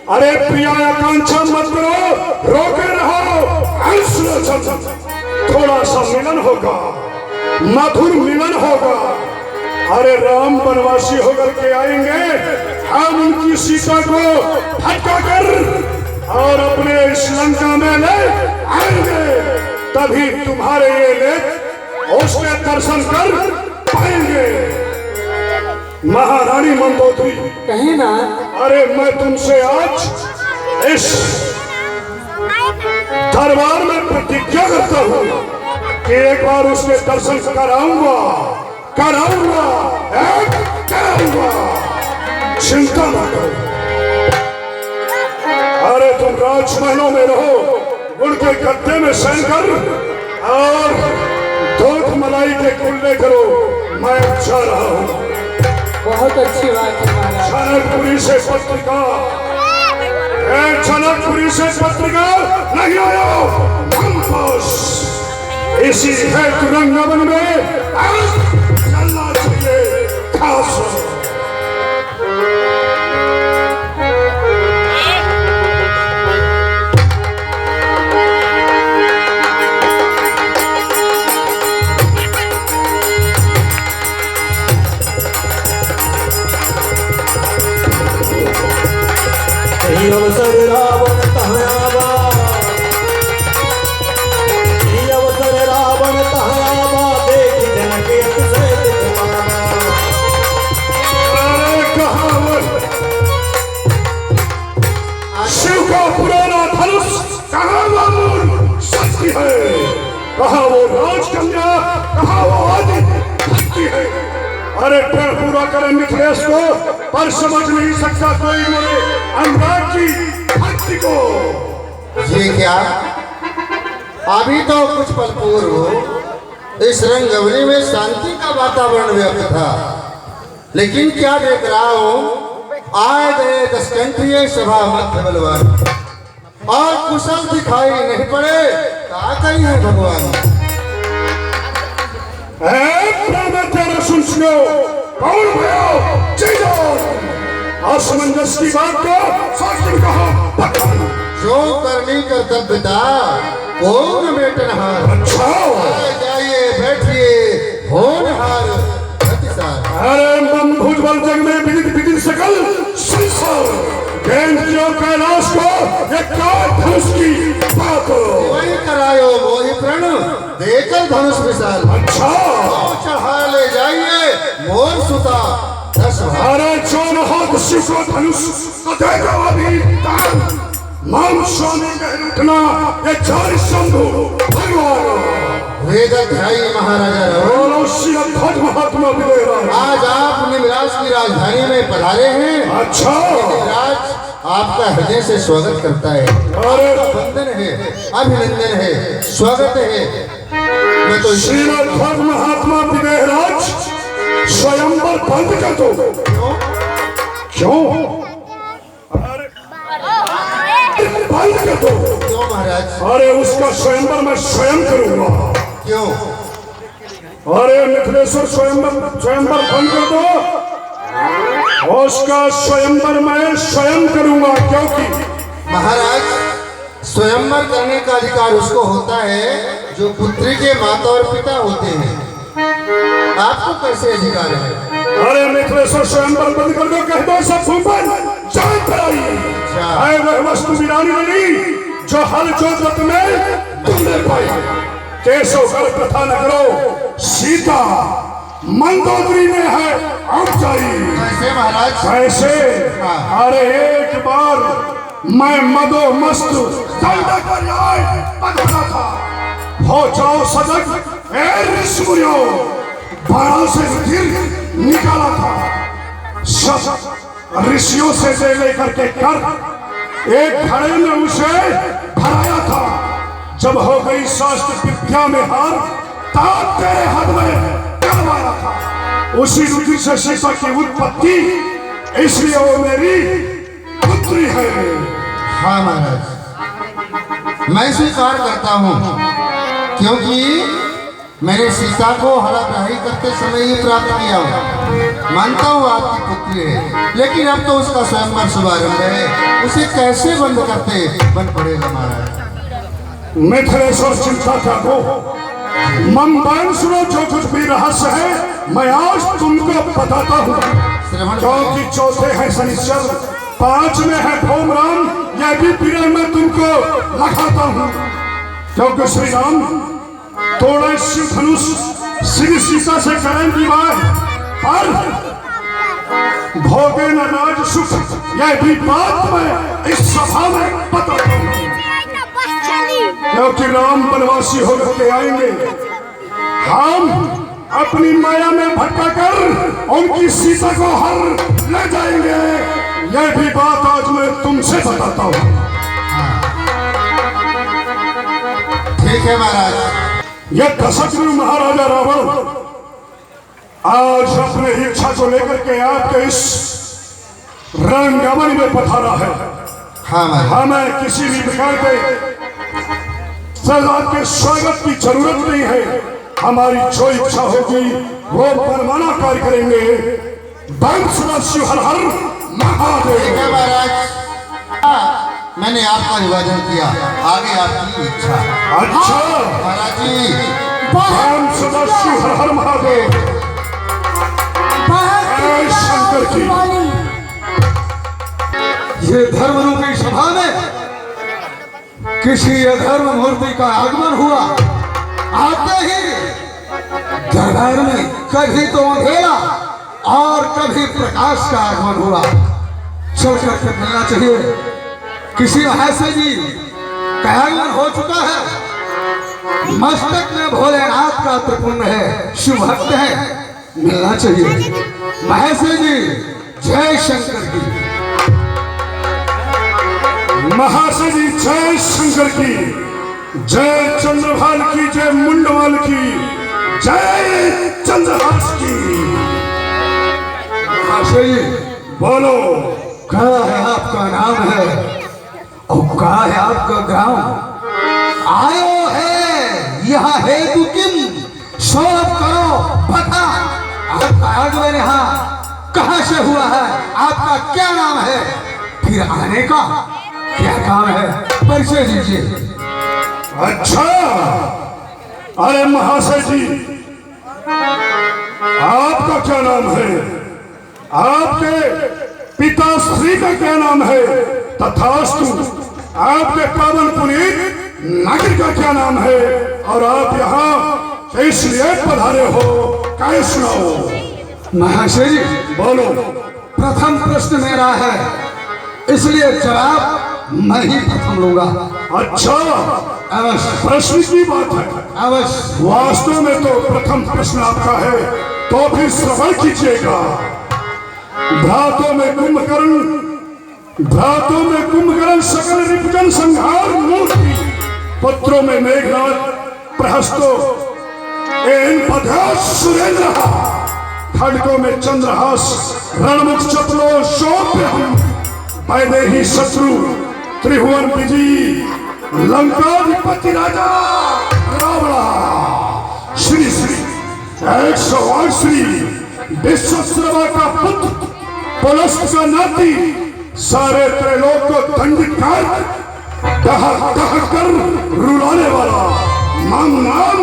अरे प्रिया आकांक्षा मत करो, रोके रहो। थोड़ा सा मिलन होगा, मधुर मिलन होगा। अरे राम वनवासी होकर के आएंगे, हम उनकी सीता को हटा कर और अपने इस लंका में ले आएंगे, तभी तुम्हारे ये लेख उसके दर्शन कर पाएंगे। महारानी मंदोदरी, कहे ना। अरे मैं तुमसे आज इस दरबार में प्रतिज्ञा करता हूँ कि एक बार उसके दर्शन कराऊंगा, चिंता न करो। अरे तुम राजमहलों में रहो, उनके गद्दे में सहन कर और दूध मलाई के कुल्ले करो। मैं जा रहा हूँ। बहुत अच्छी बात है महाराज। जनकपुरी से पत्रिका, जनकपुरी से पत्रिका नहीं आया। इसी है तुरंगवन में चलना चाहिए खास। अवसर रावण तहयावा, अवसर रावण तहयावा, देख जनक अतिशय दिखमाना। शिव का पुराना धनुष कहाँ मामूल शक्ति है, कहाँ वो राजकन्या, कहाँ वो आदि शक्ति है। अरे पेड़ पूरा करे मिथिलेश को, पर समझ नहीं सकता कोई मेरे अनुराग की भक्ति को। ये क्या, अभी तो कुछ पल पूर्व इस रंगभूमि में शांति का वातावरण व्यक्त था, लेकिन क्या देख रहा हूँ, आए गए दशकंठीय सभा मध्य बलवान और कुशल दिखाई नहीं पड़े। कहा कहीं है भगवान? सुन सुनो, कौन भयो चीजों असमंजस की बात को शास्त्र कहा। जो करनी कर्तव्यता कौन मेटनहार। अच्छा जाइए बैठिए, होनहार प्रतिसार। अरे मन भुजबल जग में विदित विदित सकल संसार, जो कैलाश को एक धनुष की बात वही करायो मोहि प्रण, देकर धनुष विशाल। अच्छा चढ़ा ले जाइए मोर सुता 10 भाग। अरे जो हाथ शिव को धनुष तो देखो अभी दान मान स्वामी कह उठना, ये चार शंभु भगवान वेदाध्यायी महाराजा रहो। ध्वज महात्मा विजय। आज आप निमराज की राजधानी में पधारे हैं। अच्छा निमराज आपका हृदय से स्वागत करता है। अरे वंदन है, अभिनंदन है, स्वागत है। मैं तो ध्वज महात्मा विजयराज स्वयंवर बंद कर दो। क्यों बंद कर दो? क्यों महाराज? अरे उसका स्वयंवर मैं स्वयं करूंगा। क्यों? अरे मिथिलेश्वर स्वयंवर बंद कर दो, उसका स्वयंवर मैं स्वयं करूंगा। क्योंकि महाराज, स्वयंवर करने का अधिकार उसको होता है जो पुत्री के माता और पिता होते हैं। आपको कैसे अधिकार है? अरे मिथिलेश्वर स्वयंवर बंद कर दो, कह दो सब फूफन जान पड़ाई। है वह वस्तु वीरानी नहीं जो हल जोत में तुमने पाई। केशव कर प्रथा न करो, सीता मंदोदरी में है औचाई। कैसे महाराज? कैसे? अरे एक बार मैं मदो मस्त कर पकड़ा था, हो जाओ सजग ऋषियों, बाणों से गिर निकाला था। सब ऋषियों से दे लेकर के कर एक घड़े में उसे भराया था। जब हो गई शास्त्र विद्या में हार, तब तेरे हाथ में करवाया था। उसी रुचि से सीता की उत्पत्ति, इसलिए वो मेरी पुत्री है। हाँ महाराज, मैं स्वीकार करता हूँ, क्योंकि मैंने सीता को हलाग्राही करते समय ही प्राप्त किया हूँ। मानता हूँ आपकी पुत्री है, लेकिन अब तो उसका स्वयंवर शुभारंभ है। उसे कैसे बंद करते बन पड़ेगा महाराज। मिथिलेश्वर चिंता क्या को मंदान सुनो, जो कुछ भी रहस्य है मैं आज तुमको बताता हूँ। श्रवण क्योंकि चौथे है शनिश्चर, 5 में है भोमराम, यह भी पीड़े मैं तुमको लगाता हूँ। क्योंकि श्री राम तोड़े शिव धनुष श्री सीता से करें विवाह, पर भोगे न राज सुख, यह भी बात मैं इस सभा में बताता हूँ। क्योंकि राम बनवासी होकर के आएंगे, हम अपनी माया में भटका कर उनकी सीता को हर ले जाएंगे। यह भी बात आज मैं तुमसे बताता हूँ। ठीक है महाराज। यह दशरथ महाराजा रावण आज अपने इच्छा को लेकर के आपके इस रंगमन में पधारा है। हाँ महाराज। हमें किसी भी प्रकार के सरदार के स्वागत की जरूरत नहीं है। हमारी जो इच्छा होगी वो परमाना कार्य करेंगे। शिव हर हर ठीक महादेव। है महाराज। मैंने आपका विभाजन किया, आगे आपकी इच्छा। अच्छा महाराज जी शिव हर हर महादेव। जय शंकर की। ये धर्म रूपी सभा में किसी अधर्म मूर्ति का आगमन हुआ। आते ही दरबार में कभी तो अंधेरा और कभी प्रकाश का आगमन हुआ। चल करके मिलना चाहिए। किसी महर्षि जी का आगमन हो चुका है। मस्तक में भोलेनाथ का त्रिपुंड है, शिव भक्त है, मिलना चाहिए। महर्षि जी जय शंकर की। महाशय जी जय शंकर की, जय चंद्रभाल की, जय मुंडवाल की, जय चंद्रहास की। महाशय जी बोलो क्या है आपका नाम है और क्या है आपका गांव? आयो है यहाँ हेतु किम, शोध करो बता। आपका आगमन यहाँ कहाँ से हुआ है? आपका क्या नाम है? फिर आने का क्या काम है? परिचय दीजिए। अच्छा, अरे महाशय जी आपका क्या नाम है? आपके पिता श्री का क्या नाम है? तथास्तु। आपके पावन पुनीत नगर का क्या नाम है? और आप यहाँ इसलिए पधारे हो, क्या सुनाओ। महाशय जी बोलो। प्रथम प्रश्न मेरा है, इसलिए जवाब मैं ही प्रथम लूंगा। अच्छा, अवश्य प्रश्न की बात है। अवश्य। वास्तव में तो प्रथम प्रश्न आपका है, तो फिर श्रवण कीजिएगा। भ्रातों में कुंभकर्ण सकल रिपुजन संहार मूर्ति, पत्रों में मेघनाथ प्रहस्तो एन पधा सुरेंद्र, खड़कों में चंद्रहास रणमुख चपलो शोभ्य हम, वैदेही शत्रु त्रिभुवन विजयी लंकाधिपति राजा रावणा, श्री श्री 108 श्री विश्वश्रवा का पुत्र, पुलस्त का नाती, सारे त्रैलोक को दंडित कर कह कर रुलाने वाला माम नाम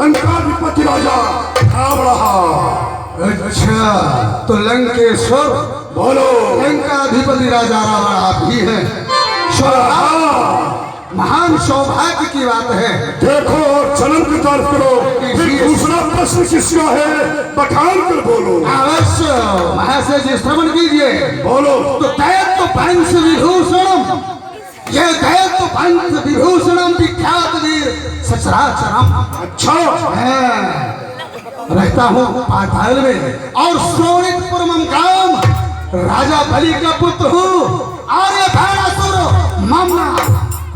लंकाधिपति राजा रावणा। अच्छा, तो लंकेश्वर बोलो। लंकाधिपति राजा रावण आप ही हैं। महान सौभाग्य की बात है। देखो और जन्म की तारीफ करो। फिर दूसरा प्रश्न किसका है बखान कर बोलो। अवश्य महाशय जी श्रवण कीजिए। बोलो। तो दैत्य पंच विभूषणम, ये दैत्य पंच विभूषणम विख्यात वीर सचराचरम। अच्छा, रहता हूँ पाताल में और शोणितपुरम गांव, राजा बलि का पुत्र हूँ और ये भैरसुर ममना।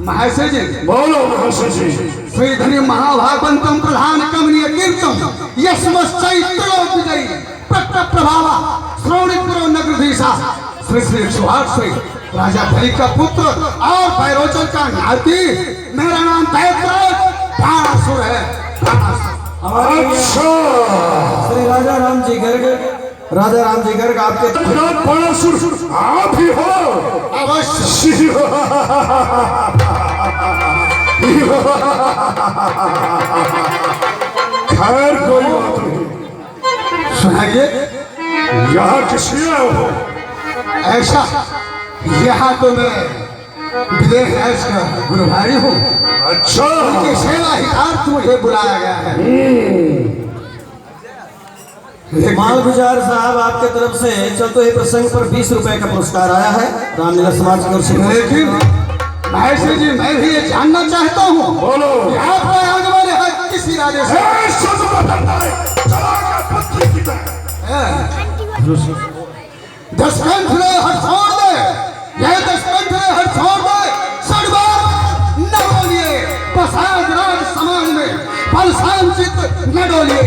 महर्षि जी बोलो। महर्षि जी श्रीधनी महाभागवंतम प्रधान कमनीय कीर्तम यस्मश्चैत्रोक विजयी प्रकट प्रभावा श्रोणितपुर नगरधीशा श्री श्री 108 श्री राजा बलि का पुत्र और भैरोचन का नाती। मेरा नाम भैरसुर है। अच्छा, श्री राजा राम जी घर राजा राम जी गर्ग आपके विराट बाणासुर आप ही हो। अवश्य। खैर कोई बात नहीं, सुनाइए। यहाँ किसी आए हो? ऐसा, यहाँ तो मैं विदेश देश का गुरु भाई हूँ। अच्छा, उनकी सेवा हितार्थ मुझे बुलाया गया है। मालगुजार साहब आपके तरफ से चलते ही प्रसंग पर 20 रुपए का पुरस्कार आया है रामलीला समाज की ओर से। लेकिन महेश्वरी जी, मैं भी ये जानना चाहता हूँ, बोलो। आपका आगमन है किसी राजे से? ए, सब बदलता है, चला के पत्थर की तरह। दशकंठ ने हट छोड़ दे, यह दशकंठ ने हट छोड़ दे, सड़बार न बोलिए, बस आज राज समाज में पलसान चित्त न डोलिए।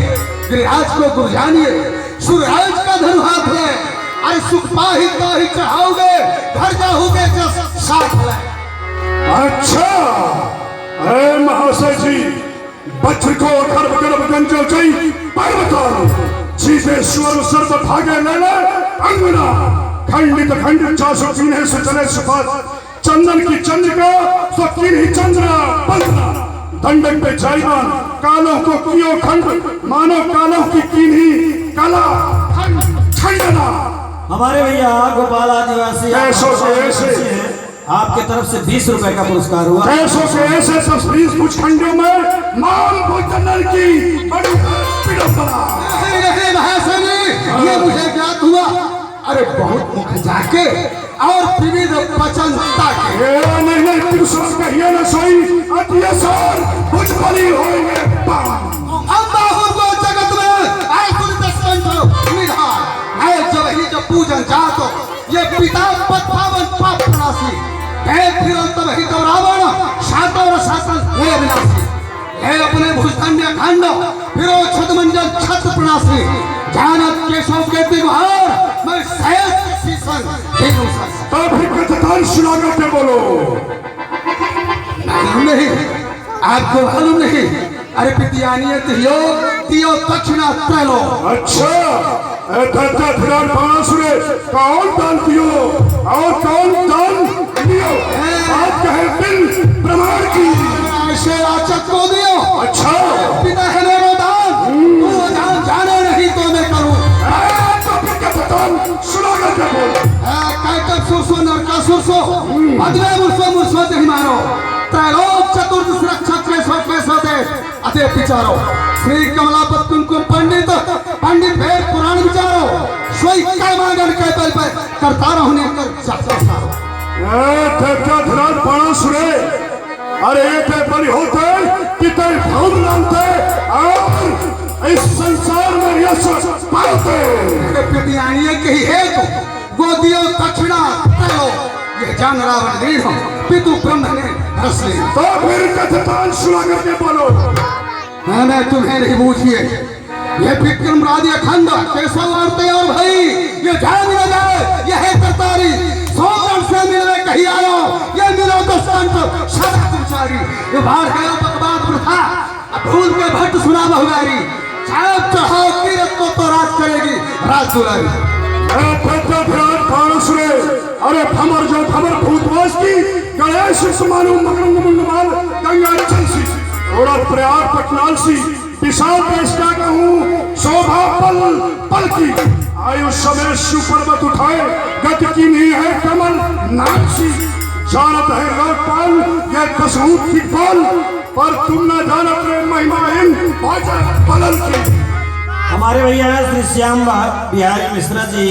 गिरिराज को गुरु जानिए, सूर्यराज का धनु हाथ है, अरे सुख पाही तो ही चढ़ाओगे, घर जाओगे जस साथ है। अच्छा, अरे महाशय जी, वज्र को गर्भ गर्भ गंजो जई पर्वताल, जीतेश्वर सर्व भागे ले ले अंगना, खंडित खंडित चासो कीन्हे से चले सुपात, चंदन की चंद्रिका सो कीन्ही चंद्रा बंदना, दंडक पे जाइबान कालों को कियो खंड, मानो कालों की कीन्ही कला खंडना। हमारे भैया गोपाल आदिवासी ऐसो से ऐसे आपके तरफ से 20 रुपए का पुरस्कार हुआ। ऐसो से ऐसे तस्वीर कुछ खंडों में माल भोजनल की बड़ी विडंबना। नहीं महाशय, ये मुझे ज्ञात हुआ, अरे बहुत मुख जाके और विविध वचन ताके। नहीं तुम सब कहिए न सोई अतियसर कुछ बली होंगे। हम बाहुर को जगत में आसुर दशकंठ निधान, मैं जब ही जब पूजन जातो, ये पिता पद पावन पाप प्रणासी, भेद फिरल तब ही तो रावण शातर शासन हे विनाशी, हे अपने भुजधन्य खंड फिरो छद मंजल छत प्रणासी, जानत केशव के तिगुहार मैं सहस शीशन देनु सस। तो फिर कथान सुना करके बोलो। मालूम नहीं, आपको मालूम नहीं, अरे पितियानियत तियो दक्षिणा त्रैलो। अच्छा, धीरान बाणासुरे कौन दान दियो और कौन दान लियो? आप कहे बिल प्रमाण की ऐसे याचक को दियो। अच्छा, पिता है मेरा दान, तू वो दान जाने नहीं तो मैं करूं। तो फिर कथान सुना करके बोलो। कैटक सुरसो नरका सुरसो, अदले मुरसो मुरसो दे मारो, त्रैलोक चतुर्दश रक्षक केसो दे अते पिचारो, श्री कमलापत कुमकुम पंडित पंडित भेद पुराण विचारो, सोई काय मांगन काय बल पर करता रहने कर जाता सारो। धीरान बाणासुरे, अरे ये बड़ी होते पिता भौम नामते और इस संसार में यश पाते। पितियानिये के ही हेतु गोदियो दक्षिणा त्रैलो, ये जान रावण दृढ़ पितु ब्रह्म ने रस ली। तो फिर कथान सुना करके बोलो। मैंने तुम्हें नहीं पूछिए, ये विक्रम राज अखंड केशव आरते और भाई, ये जान न जाए यह है करतारी, सोमन से मिलने कहीं आयो, ये मिलो दशकंठ सदा तुमचारी, ये बाहर गयो बकवाद प्रथा, अब भूल के भट्ट सुना बहुगारी, छाप चढ़ाओ तीरथ को तो राज करेगी राज दुलारी। अरे भमर जो भमर भूतवास की गणेश समानु मकरंग मुंडमाल गंगा चलसी और प्रयाग पटनालसी विशाल देश का कहूँ शोभा पल पल की आयु समय शिव पर्वत उठाए गति की नहीं है कमल नाची जानत है लोकपाल ये दशहूत की पाल पर तुम न जानत रे महिमा इन पलल की। हमारे भैया श्री श्याम बिहारी मिश्रा जी।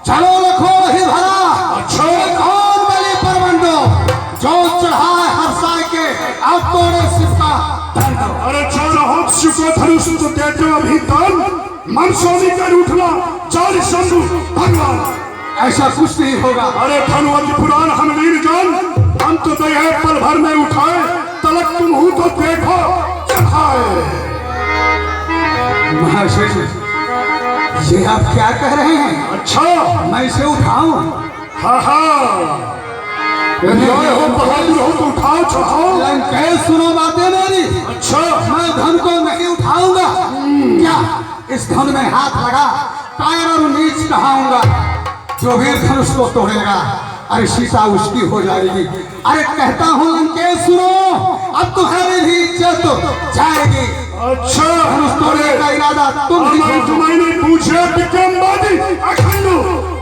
चलो लखो वही भरा, अच्छा, कौन बलि परमंडो, जो चढ़ाए हर्षाय के अब तोड़े शिव का दंडो। अरे चलो हम शिव को धनुष तो देते अभी दान, मन सोनी कर उठना 40 शंभु भगवान। ऐसा कुछ नहीं होगा। अरे धनुवत पुराण हम वीर जान, हम तो दया पल भर में उठाए, तलक तुम हूं तो देखो चढ़ाए। महाशय जी, ये आप क्या कह रहे हैं? अच्छा, मैं इसे उठाऊं? हाँ हो बहादुर हो तो उठाओ चढ़ाओ। कैसे सुनो बातें मेरी। अच्छा, मैं धन को नहीं उठाऊंगा। क्या इस धन में हाथ लगा, कायर और नीच कहाऊंगा। जो वीर धनुष को तोड़ेगा, अरे सीता उसकी हो जाएगी। अरे कहता हूँ लंकेश सुनो, अब तुम्हारी भी इज्जत जाएगी। अच्छा धनुष तोड़ने का इरादा तुम ही मैं करो। तुम्हें पूछे विक्रमवादी अखंडो,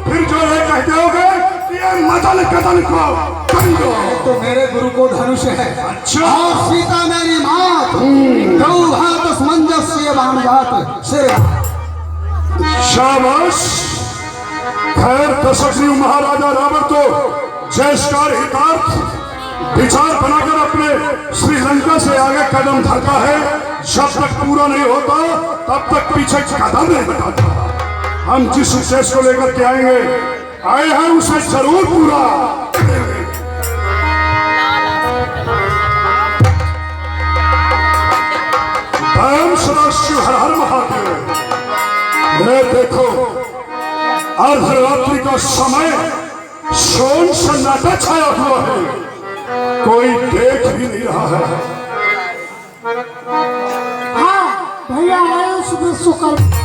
फिर जो है कहते होगे कि ये मदन कदन को खंडो। तो मेरे गुरु को धनुष है, अच्छा। और सीता मेरी मात। गौ हाथ समंजस्य बाण जात सिर। शाबाश। खैर दशग्रीव महाराजा रावण तो जयकार हितार्थ विचार बनाकर अपने श्रीलंका से आगे कदम धरता है। जब तक पूरा नहीं होता तब तक पीछे कदम नहीं बढ़ाता। हम जिस उद्देश्य को लेकर के आए हैं उसे जरूर पूरा करेंगे। ओम सदा शिव हर हर महादेव। ये देखो अर्धरात्रि का समय, सोन सन्नाटा छाया हुआ है, कोई देख भी नहीं रहा है। हाँ भैया आए शुक्र।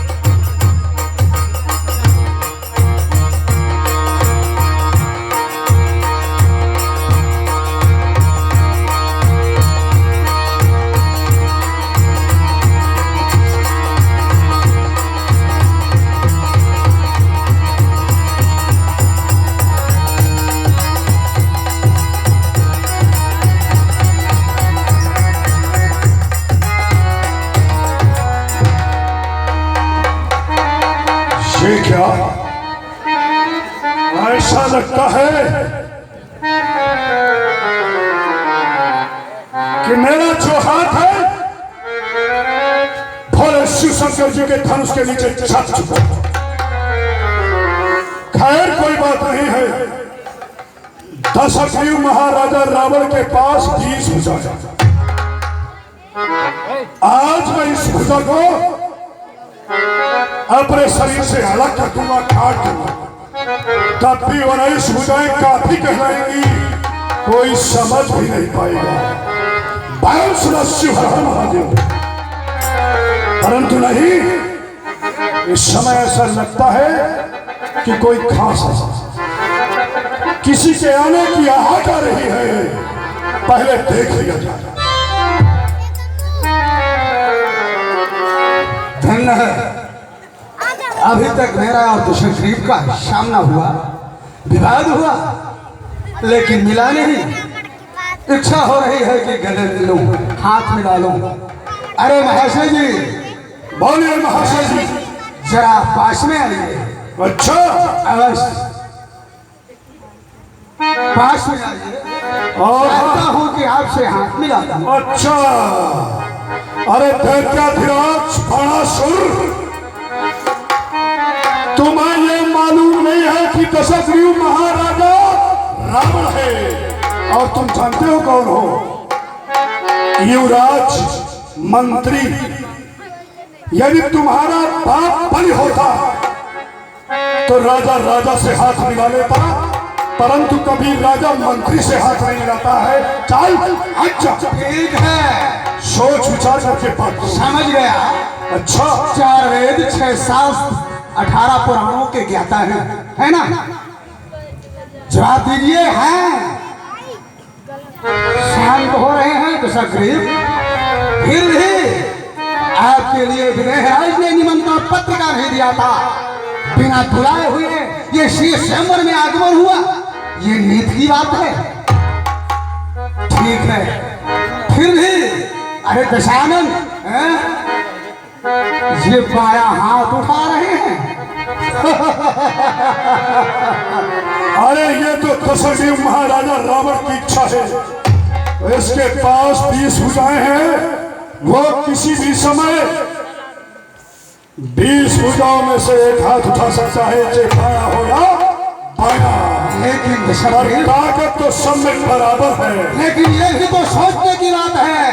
ये क्या ऐसा लगता है कि मेरा जो हाथ है भोले शिव शंकर जी के धनुष के नीचे छप चुका। खैर कोई बात नहीं है। दशग्रीव महाराजा रावण के पास 20 भुजा है। आज मैं इस भुजा को अपने शरीर से अलग कर दूंगा, काट दूंगा। तब भी 19 भुजाएं काफी कहलाएंगी, कोई समझ भी नहीं पाएगा। बाल सुना शिव हर हर महादेव। परंतु नहीं, इस समय ऐसा लगता है कि कोई खास है, किसी के आने की आहट आ रही है। पहले देख लिया जाए। धन्य है, अभी तक मेरा और दशग्रीव का सामना हुआ, विवाद हुआ, लेकिन मिला नहीं। इच्छा हो रही है कि गले मिलूं, हाथ मिला लूं। अरे महाशय जी, बोलिए महाशय जी। जरा पास में आइए। अच्छा अवश्य पास में आइए। चाहता हूं कि आपसे हाथ मिला दूं। अच्छा। अरे दैत्याधिराज बाणासुर, तुम्हें ये मालूम नहीं है कि दशग्रीव महाराजा रावण है, और तुम जानते हो कौन हो? युवराज मंत्री। यदि तुम्हारा बाप बलि होता तो राजा राजा से हाथ मिला लेता, परंतु कभी राजा मंत्री से हाथ नहीं मिलाता है। चल अच्छा ठीक है, सोच विचार करके बात करो। समझ गया। अच्छा 4 वेद 6 शास्त्र 18 पुराणों के ज्ञाता है ना? जवाब दीजिए। हैं शांत हो रहे हैं दशग्रीव? फिर भी आपके लिए विदेहराज ने निमंत्रण पत्रिका नहीं दिया था। बिना बुलाए हुए ये शीर्ष स्वयंवर में आगमन हुआ, ये नीति की बात है। ठीक है, फिर भी अरे दशानन, ये बाया हाथ उठा रहे हैं। अरे ये तो दशग्रीव महाराजा रावण की इच्छा है। इसके पास 20 भुजाएं हैं, वो किसी भी समय 20 भुजाओं में से एक हाथ उठा सकता है, चाहे बाया हो या बाया। लेकिन और दशग्रीव, ताकत तो सब में बराबर है। लेकिन ये भी तो सोचने की बात है।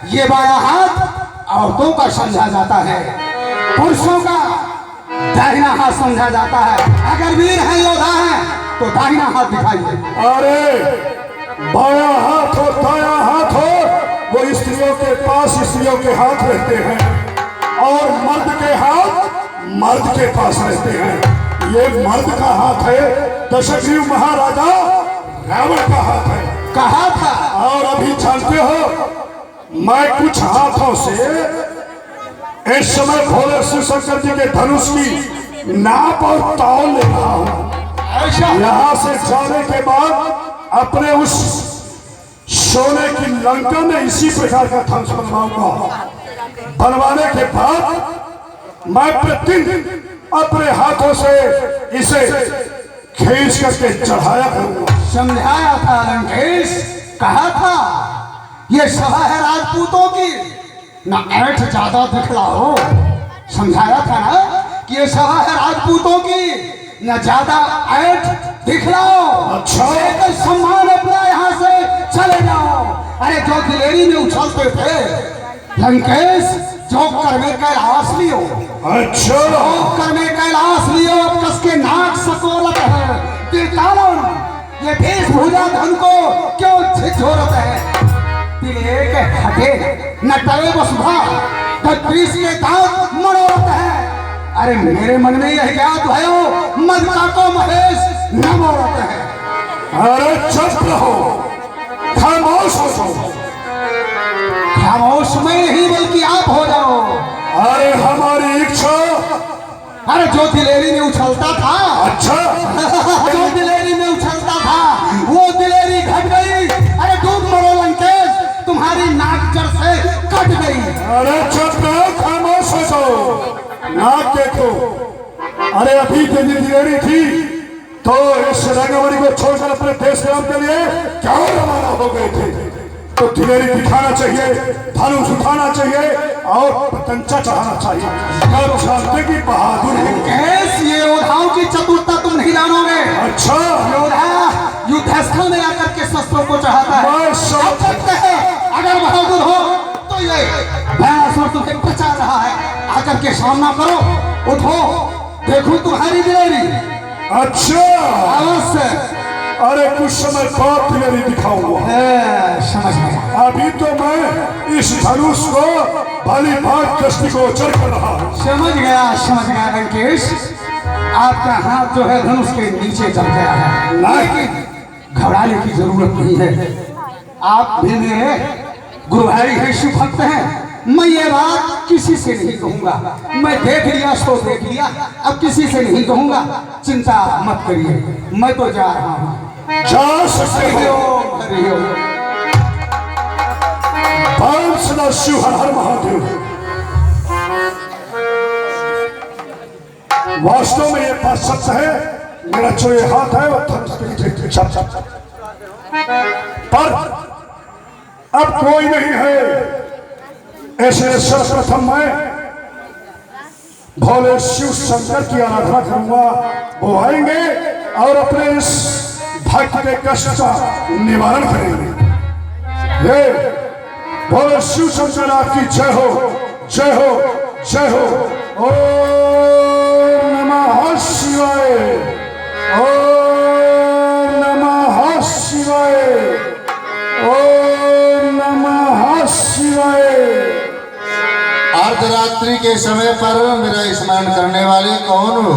ये बाया हाथ औरतों का समझा जाता है, पुरुषों का दाहिना हाथ समझा जाता है। अगर वीर हैं, योद्धा हैं, तो दाहिना हाथ दिखाइए। अरे बाया हाथ हो दाया हाथ हो, वो स्त्रियों के पास स्त्रियों के हाथ रहते हैं, और मर्द के हाथ मर्द के पास रहते हैं। ये मर्द का हाथ है, दशग्रीव महाराजा रावण का हाथ है। कहा था और अभी जानते हो, मैं कुछ हाथों से इस समय भोले शिव शंकर जी के धनुष की नाप और तौल ले रहा हूं। यहां से जाने के बाद अपने उस सोने की लंका में इसी प्रकार का धनुष बनवाऊंगा। बनवाने के बाद मैं प्रतिदिन अपने हाथों से इसे खींच करके चढ़ाया करूंगा। समझाया था लंकेश, कहा था ये सभा है राजपूतों की, ना ऐठ ज्यादा दिखलाओ। समझाया था ना कि ये सभा है राजपूतों की, ना ज्यादा ऐठ दिखलाओ। अच्छा। लेकर सम्मान अपना यहाँ से चले जाओ। अरे जो दिलेरी में उछलते थे लंकेश, जो कर में कैलाश लियो। अच्छा। कर में कैलाश लियो, अब कस के नाक सकोलत है। तिरकालन ये वेशभूषा धन को क्यों झिझोरत है। तिलेक हटे न टले वसुधा, बत्रीस के दांत मनोरथ है। अरे मेरे मन में यह ज्ञात भयो, मधुका को महेश न मोरत है। अरे चुप रहो, खामोश हो जाओ। खामोश में नहीं बल्कि आप हो जाओ। अरे हमारी इच्छा। अरे जो दिलेरी में उछलता था, अच्छा। जो दिलेरी में उछलता था वो दिलेरी घट गई। अरे डूब मरो लंकेश, तुम्हारी नाक जड़ से कट गई। अरे चुप रहो, खामोश हो जाओ। नाक देखो, अरे अभी तेरी दिलेरी थी तो इस रंगवरी को छोड़कर अपने देश ग्राम के लिए क्यों रवाना हो गए थे। तो दिलेरी दिखाना चाहिए, धनुष उठाना चाहिए और पतंचा चढ़ाना चाहिए। अब जानते कि बहादुर हो। कैस ये योद्धाओं की चतुरता तुम नहीं जानोगे। अच्छा। योद्धा युद्धस्थल में आकर के शस्त्रों को चढ़ाता है। मैं सब सकते हैं, अगर बहादुर हो तो ये भैंसुर तुम्हें बचा रहा है, आकर के सामना करो। उठो, देखो तुम्हारी दिलेरी। अच्छा। अवश्य। अरे कुछ समय बाद दिलेरी दिखाऊंगा। समझ गया। अभी तो मैं इस धनुष को भली भांति दृष्टिगोचर कर रहा हूँ। समझ गया लंकेश। आपका हाथ जो है धनुष के नीचे चल गया है, लेकिन घबराने की जरूरत नहीं है। आप भी मेरे गुरु भाई हैं, शिव भक्त हैं। मैं ये बात किसी से नहीं कहूंगा। मैं देख लिया सो देख लिया, अब किसी से नहीं कहूंगा। चिंता मत करिए, मैं तो जा रहा हूँ। जा सकते हो। परम सदा शिव हर हर महादेव। वास्तव में ये बात सच है, मेरा जो ये हाथ है वो धनुष के नीचे छप। पर अब कोई नहीं है। ऐसे सर्वप्रथम मैं भोले शिव शंकर की आराधना करूंगा। वो आएंगे और अपने इस भक्त के कष्ट का निवारण करेंगे। ये भोले शिव शंकर आपकी जय हो, जय हो, जय हो। ओम नमः शिवाय, ओम नमः शिवाय, ओम नमः शिवाय। अर्धरात्रि के समय पर मेरा स्मरण करने वाले कौन हो?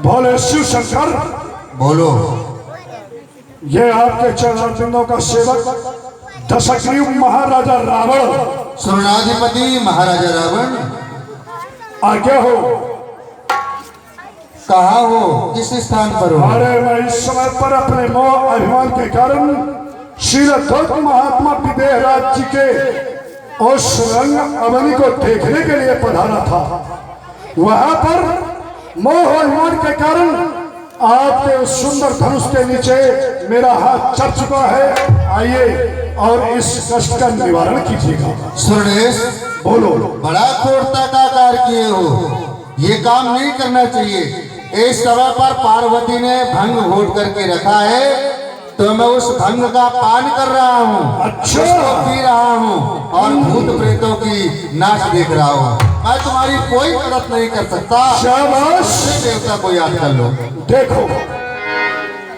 भोले शिव शंकर। बोलो। ये आपके चरणारविंदों का सेवक दशग्रीव महाराजा रावण। स्वर्णाधिपति महाराजा रावण। आज्ञा हो। कहाँ हो, किस स्थान पर हो? अरे मैं इस समय पर अपने मोह अभिमान के कारण श्री गौतम महात्मा विदेह राज जी के उस रंग अवनी को देखने के लिए पधारा था। वहां पर मोह अभिमान के कारण आपके उस सुंदर धनुष के नीचे मेरा हाथ चढ़ चुका है। आइए और इस कष्ट का निवारण कीजिएगा। सुरेश, बोलो। बड़ा क्रूरता का कार्य किए हो, ये काम नहीं करना चाहिए। इस समय पर पार्वती ने भंग घोट करके रखा है, तो मैं उस भंग का पान कर रहा हूँ। अच्छा। उसको पी रहा हूँ और भूत प्रेतों की नाच देख रहा हूँ। मैं तुम्हारी कोई मदद नहीं कर सकता। शाबाश। देवता को याद कर लो। देखो,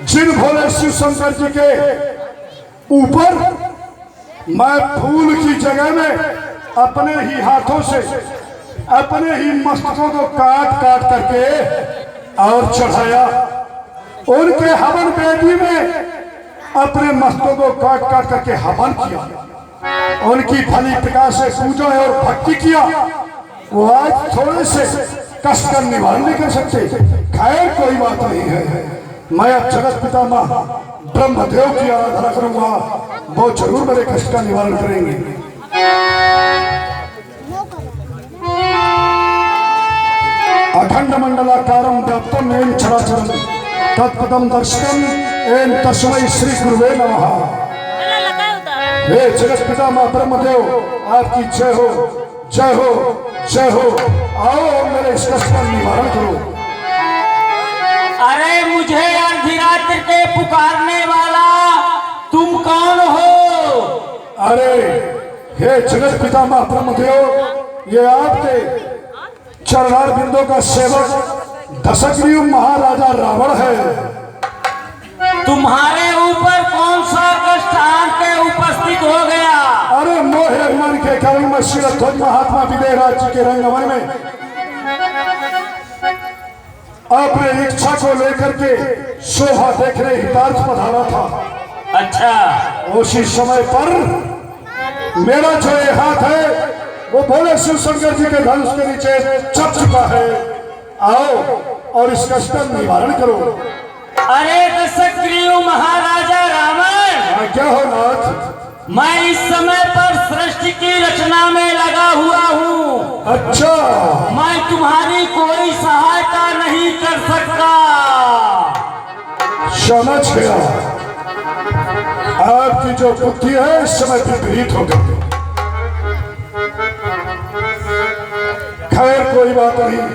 जिन भोले शिव शंकर जी के ऊपर मैं फूल की जगह में अपने ही हाथों से अपने ही मस्तकों को काट काट करके और चढ़ाया। उनके हवन वेदी में अपने मस्तकों को काट काट करके हवन किया। उनकी भली प्रकार से पूजा और भक्ति किया। वो आज थोड़े से कष्ट का निवारण नहीं कर सकते। खैर कोई बात नहीं है, मैं अब जगत पितामह ब्रह्मदेव की आराधना करूंगा, वो जरूर मेरे कष्ट का निवारण करेंगे। अखंड मंडलाकारं व्याप्तं येन चराचरं तत्पदं दर्शनं येन तस्मै श्री गुरुवे नमः। हे जगत पितामह ब्रह्मदेव, आपकी जय हो, जय हो, जय हो। आओ मेरे इस कष्ट का निवारण करो। अरे मुझे अर्धरात्रि के पुकारने वाला तुम कौन हो? अरे हे जगत पितामह ब्रह्मदेव, ये आपके चरणार बिंदों का सेवक दशग्रीव महाराजा रावण है। तुम्हारे ऊपर कौन सा कष्ट आके उपस्थित हो गया? अरे मोह अभिमान के कारण मैं शिरध्वज महात्मा विदेहराज जी के रंगमंच में अपने इच्छा को लेकर के शोभा देखने हितार्थ पधारा था। अच्छा, उसी समय पर मेरा जो ये हाथ है वो भोले शिव शंकर जी के धनुष के नीचे छप चुका है। आओ और इस कष्ट का निवारण करो। अरे दशग्रीव महाराजा रावण, क्या हो नाथ? मैं इस समय पर सृष्टि की रचना में लगा हुआ हूँ। अच्छा, मैं तुम्हारी कोई सहायता नहीं कर सकता। समझ गया, आपकी जो बुद्धि है इस समय विपरीत हो गई। खैर कोई बात नहीं,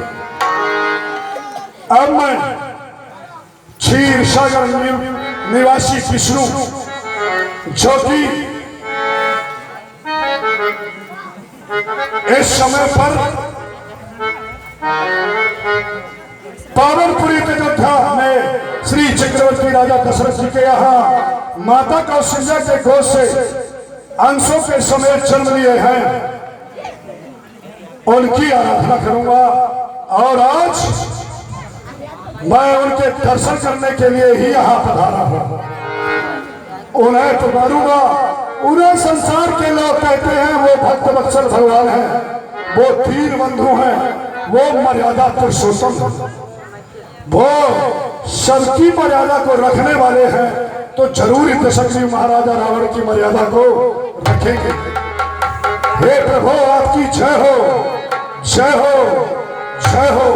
अब मैं क्षीर सागर निवासी विष्णु, जो कि इस समय पर पावनपुरी के अयोध्या में श्री चक्रवर्ती राजा दशरथ जी के यहाँ माता कौशल्या के गोद से अंशों के समेत जन्म लिए हैं, उनकी आराधना करूंगा। और आज मैं उनके दर्शन करने के लिए ही यहाँ पधारा हूँ। उन्हें पुकारूंगा। उन्हें संसार के लोग कहते हैं वो भक्त वत्सल भगवान हैं, वो दीन बंधु हैं, वो मर्यादा पुरुषोत्तम, वो सबकी मर्यादा को रखने वाले हैं। तो जरूर ही दशग्रीव महाराजा रावण की मर्यादा को रखेंगे। हे प्रभु, आपकी जय हो, जय हो, जय हो।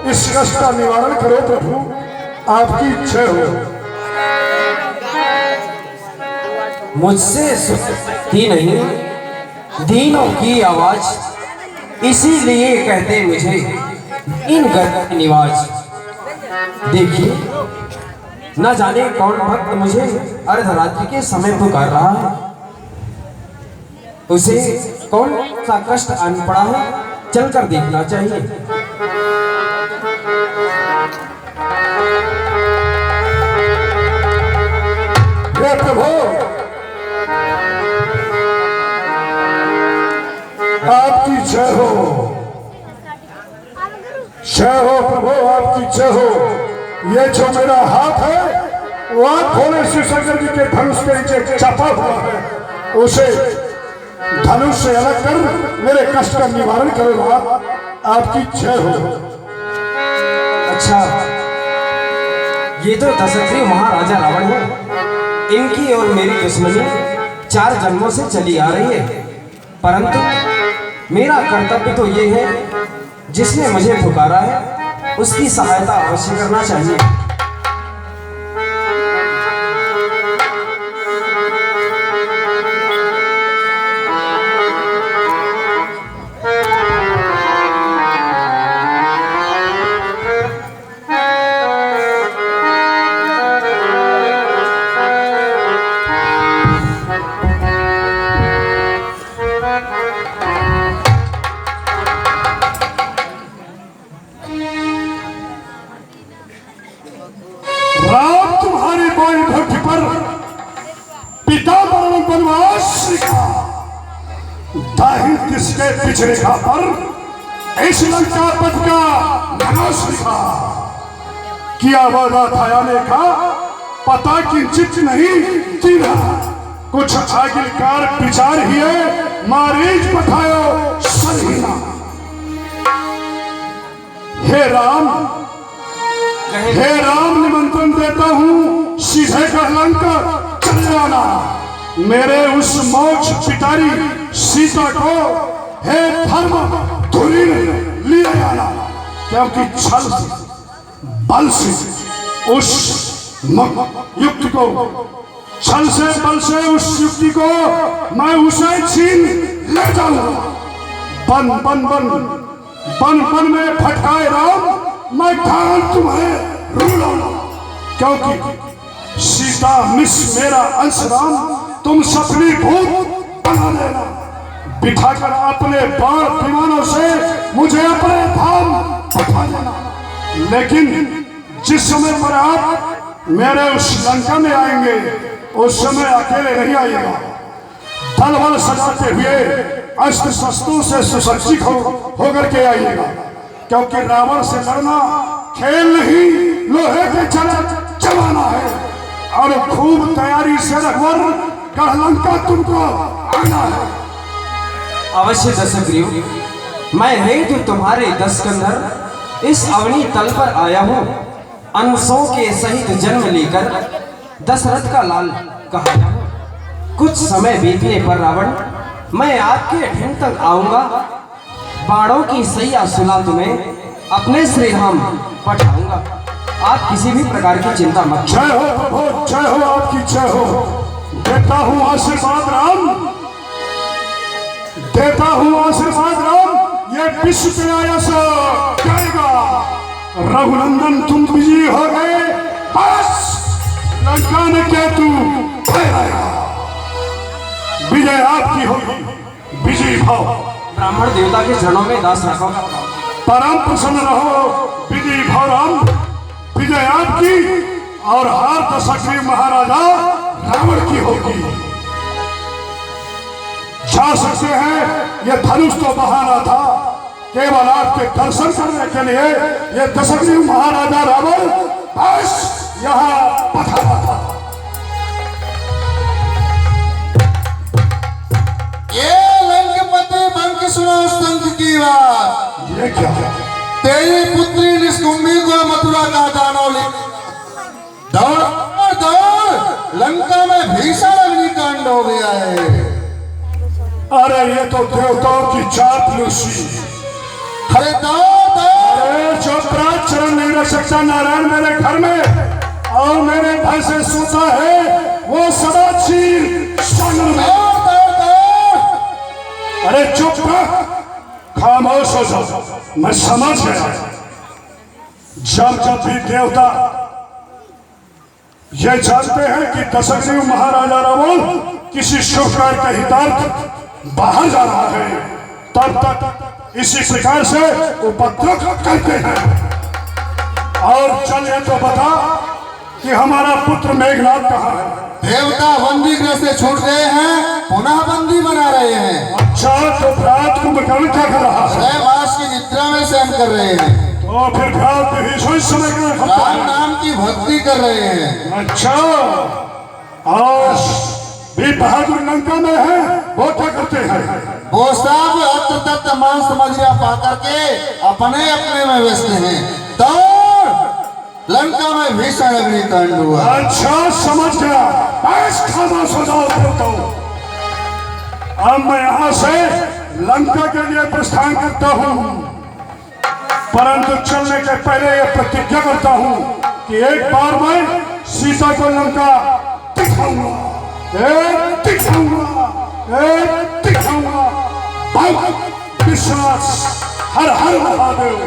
इस कष्ट का निवारण करो प्रभु, आपकी जय हो। मुझसे सुनती नहीं दीनों की आवाज, इसीलिए कहते मुझे इन घर निवाज। देखिए, न जाने कौन भक्त मुझे अर्धरात्रि के समय पुकार रहा है। उसे कौन सा कष्ट आन पड़ा है, चलकर देखना चाहिए। हे प्रभु, आपकी जय हो, जय हो प्रभु, आपकी जय हो। ये जो मेरा हाथ है वो आप भोले शिव शंकर जी के धनुष के नीचे छपा हुआ है, उसे धनुष से अलग कर मेरे कष्ट का निवारण करो। आपकी जय हो। अच्छा, ये तो दशग्रीव महाराजा रावण है। इनकी और मेरी दुश्मनी 4 जन्मों से चली आ रही है, परंतु मेरा कर्तव्य तो ये है, जिसने मुझे पुकारा है उसकी सहायता अवश्य करना चाहिए। दाहिने किसके पिछड़े का पर इस लंका पथ का धनुष लिखा, किया वादा था आने का, पता किंचित नहीं चीरा। कुछ आखिरकार विचार ही है, मारीच पठायो सरहीना। हे राम निमंत्रण देता हूं, सीधे कह लंका चल जाना। मेरे उस मोक्ष पिटारी सीता को हे धर्म धुरी लिए आना, क्योंकि छल बल से उस युक्त को, छल से बल से उस युक्ति को मैं उसे छीन ले जाऊंगा। बन बन बन बन बन में भटकाए राम, मैं ढाल तुम्हें रूलाऊंगा। क्योंकि सीता मिस मेरा अंश राम, तुम सपनी भूत बना देना। बिठाकर अपने बाण विमानों से मुझे अपने धाम पहुंचा देना। लेकिन जिस समय पर आप मेरे उस लंका में आएंगे, उस समय अकेले नहीं आइएगा, दल बल सजाते हुए अस्त्र शस्त्रों से सुसज्जित होकर के आइएगा। क्योंकि रावण से लड़ना खेल नहीं, लोहे के जमाना है। और खूब तैयारी से रघुवर कह लंका तुमको आना है। अवश्य दशग्रीव, मैं हेतु तुम्हारे 10 कंधर इस अवनी तल पर आया हूँ। अंशों के सहित जन्म लेकर दशरथ का लाल कहा। कुछ समय बीतने पर रावण, मैं आपके ढंग तक आऊंगा। बाणों की सैया सुला तुम्हें अपने श्री राम पठाऊंगा। आप किसी भी प्रकार की चिंता मत। जय हो प्रभु, जय हो, आपकी जय हो। देता हूँ आशीर्वाद राम, देता हूँ आशीर्वाद राम। ये विश्व पे आया सो जाएगा। रघुनंदन तुम विजयी हो गए, बस लंका ने केतु ठहराया। विजय आपकी होगी, विजयी भाव। ब्राह्मण देवता के चरणों में दास रखो। परम प्रसन्न रहो, विजयी भाव राम। विजय आपकी और हार दशग्रीव महाराजा रावण की होगी। जा सकते हैं, ये धनुष तो बहाना था, केवल आपके दर्शन करने के लिए ये दशग्रीव महाराजा रावण बस यहाँ पधारा था। ये लंकपति बन के सुनो संत की बात। ये क्या है? तेरी पुत्री निष्कुंभी को मथुरा का दानव ले दौड़ दौड़, लंका में भीषण अग्निकांड हो गया है। अरे ये तो देवताओं की चापलूसी। अरे दौड़ दौड़, अरे चौपराज चरण नहीं रख सकता नारायण मेरे घर में, और मेरे भाई से सोचा है वो सदा चीर संग में। दौड़ दौड़ दौड़। अरे चुप रह, खामोश हो जाओ। मैं समझ गया, जब जब भी देवता ये जानते हैं कि दशग्रीव महाराजा रावण किसी शुभ कार्य के हितार्थ बाहर जा रहा है, तब तक इसी प्रकार से उपद्रव करते हैं। और चल ये तो बता कि हमारा पुत्र मेघनाथ कहाँ है? देवता बंदी गृह से छूट गए हैं, पुनः बंदी बना रहे हैं। अच्छा, तो रात को मकान क्या कर रहा है? 6 मास की निद्रा में सहन कर रहे हैं। तो फिर रात में इस समय राम नाम की भक्ति कर रहे हैं। अच्छा, और भी बहादुर लंका में है, वो क्या करते हैं? वो सब अत्र तत्र मांस मदिरा पा करके अपने अपने में व्यस्त हैं। दौड़, लंका में भीषण अग्निकांड हुआ। अच्छा, समझ गया। बस खामोश हो जाओ देवताओं। अब मैं यहाँ से लंका के लिए प्रस्थान करता हूँ, परंतु चलने के पहले यह प्रतिज्ञा करता हूँ कि एक बार मैं सीता को लंका दिखाऊंगा, दिखाऊंगा, दिखाऊंगा। विश्वास, हर हर महादेव।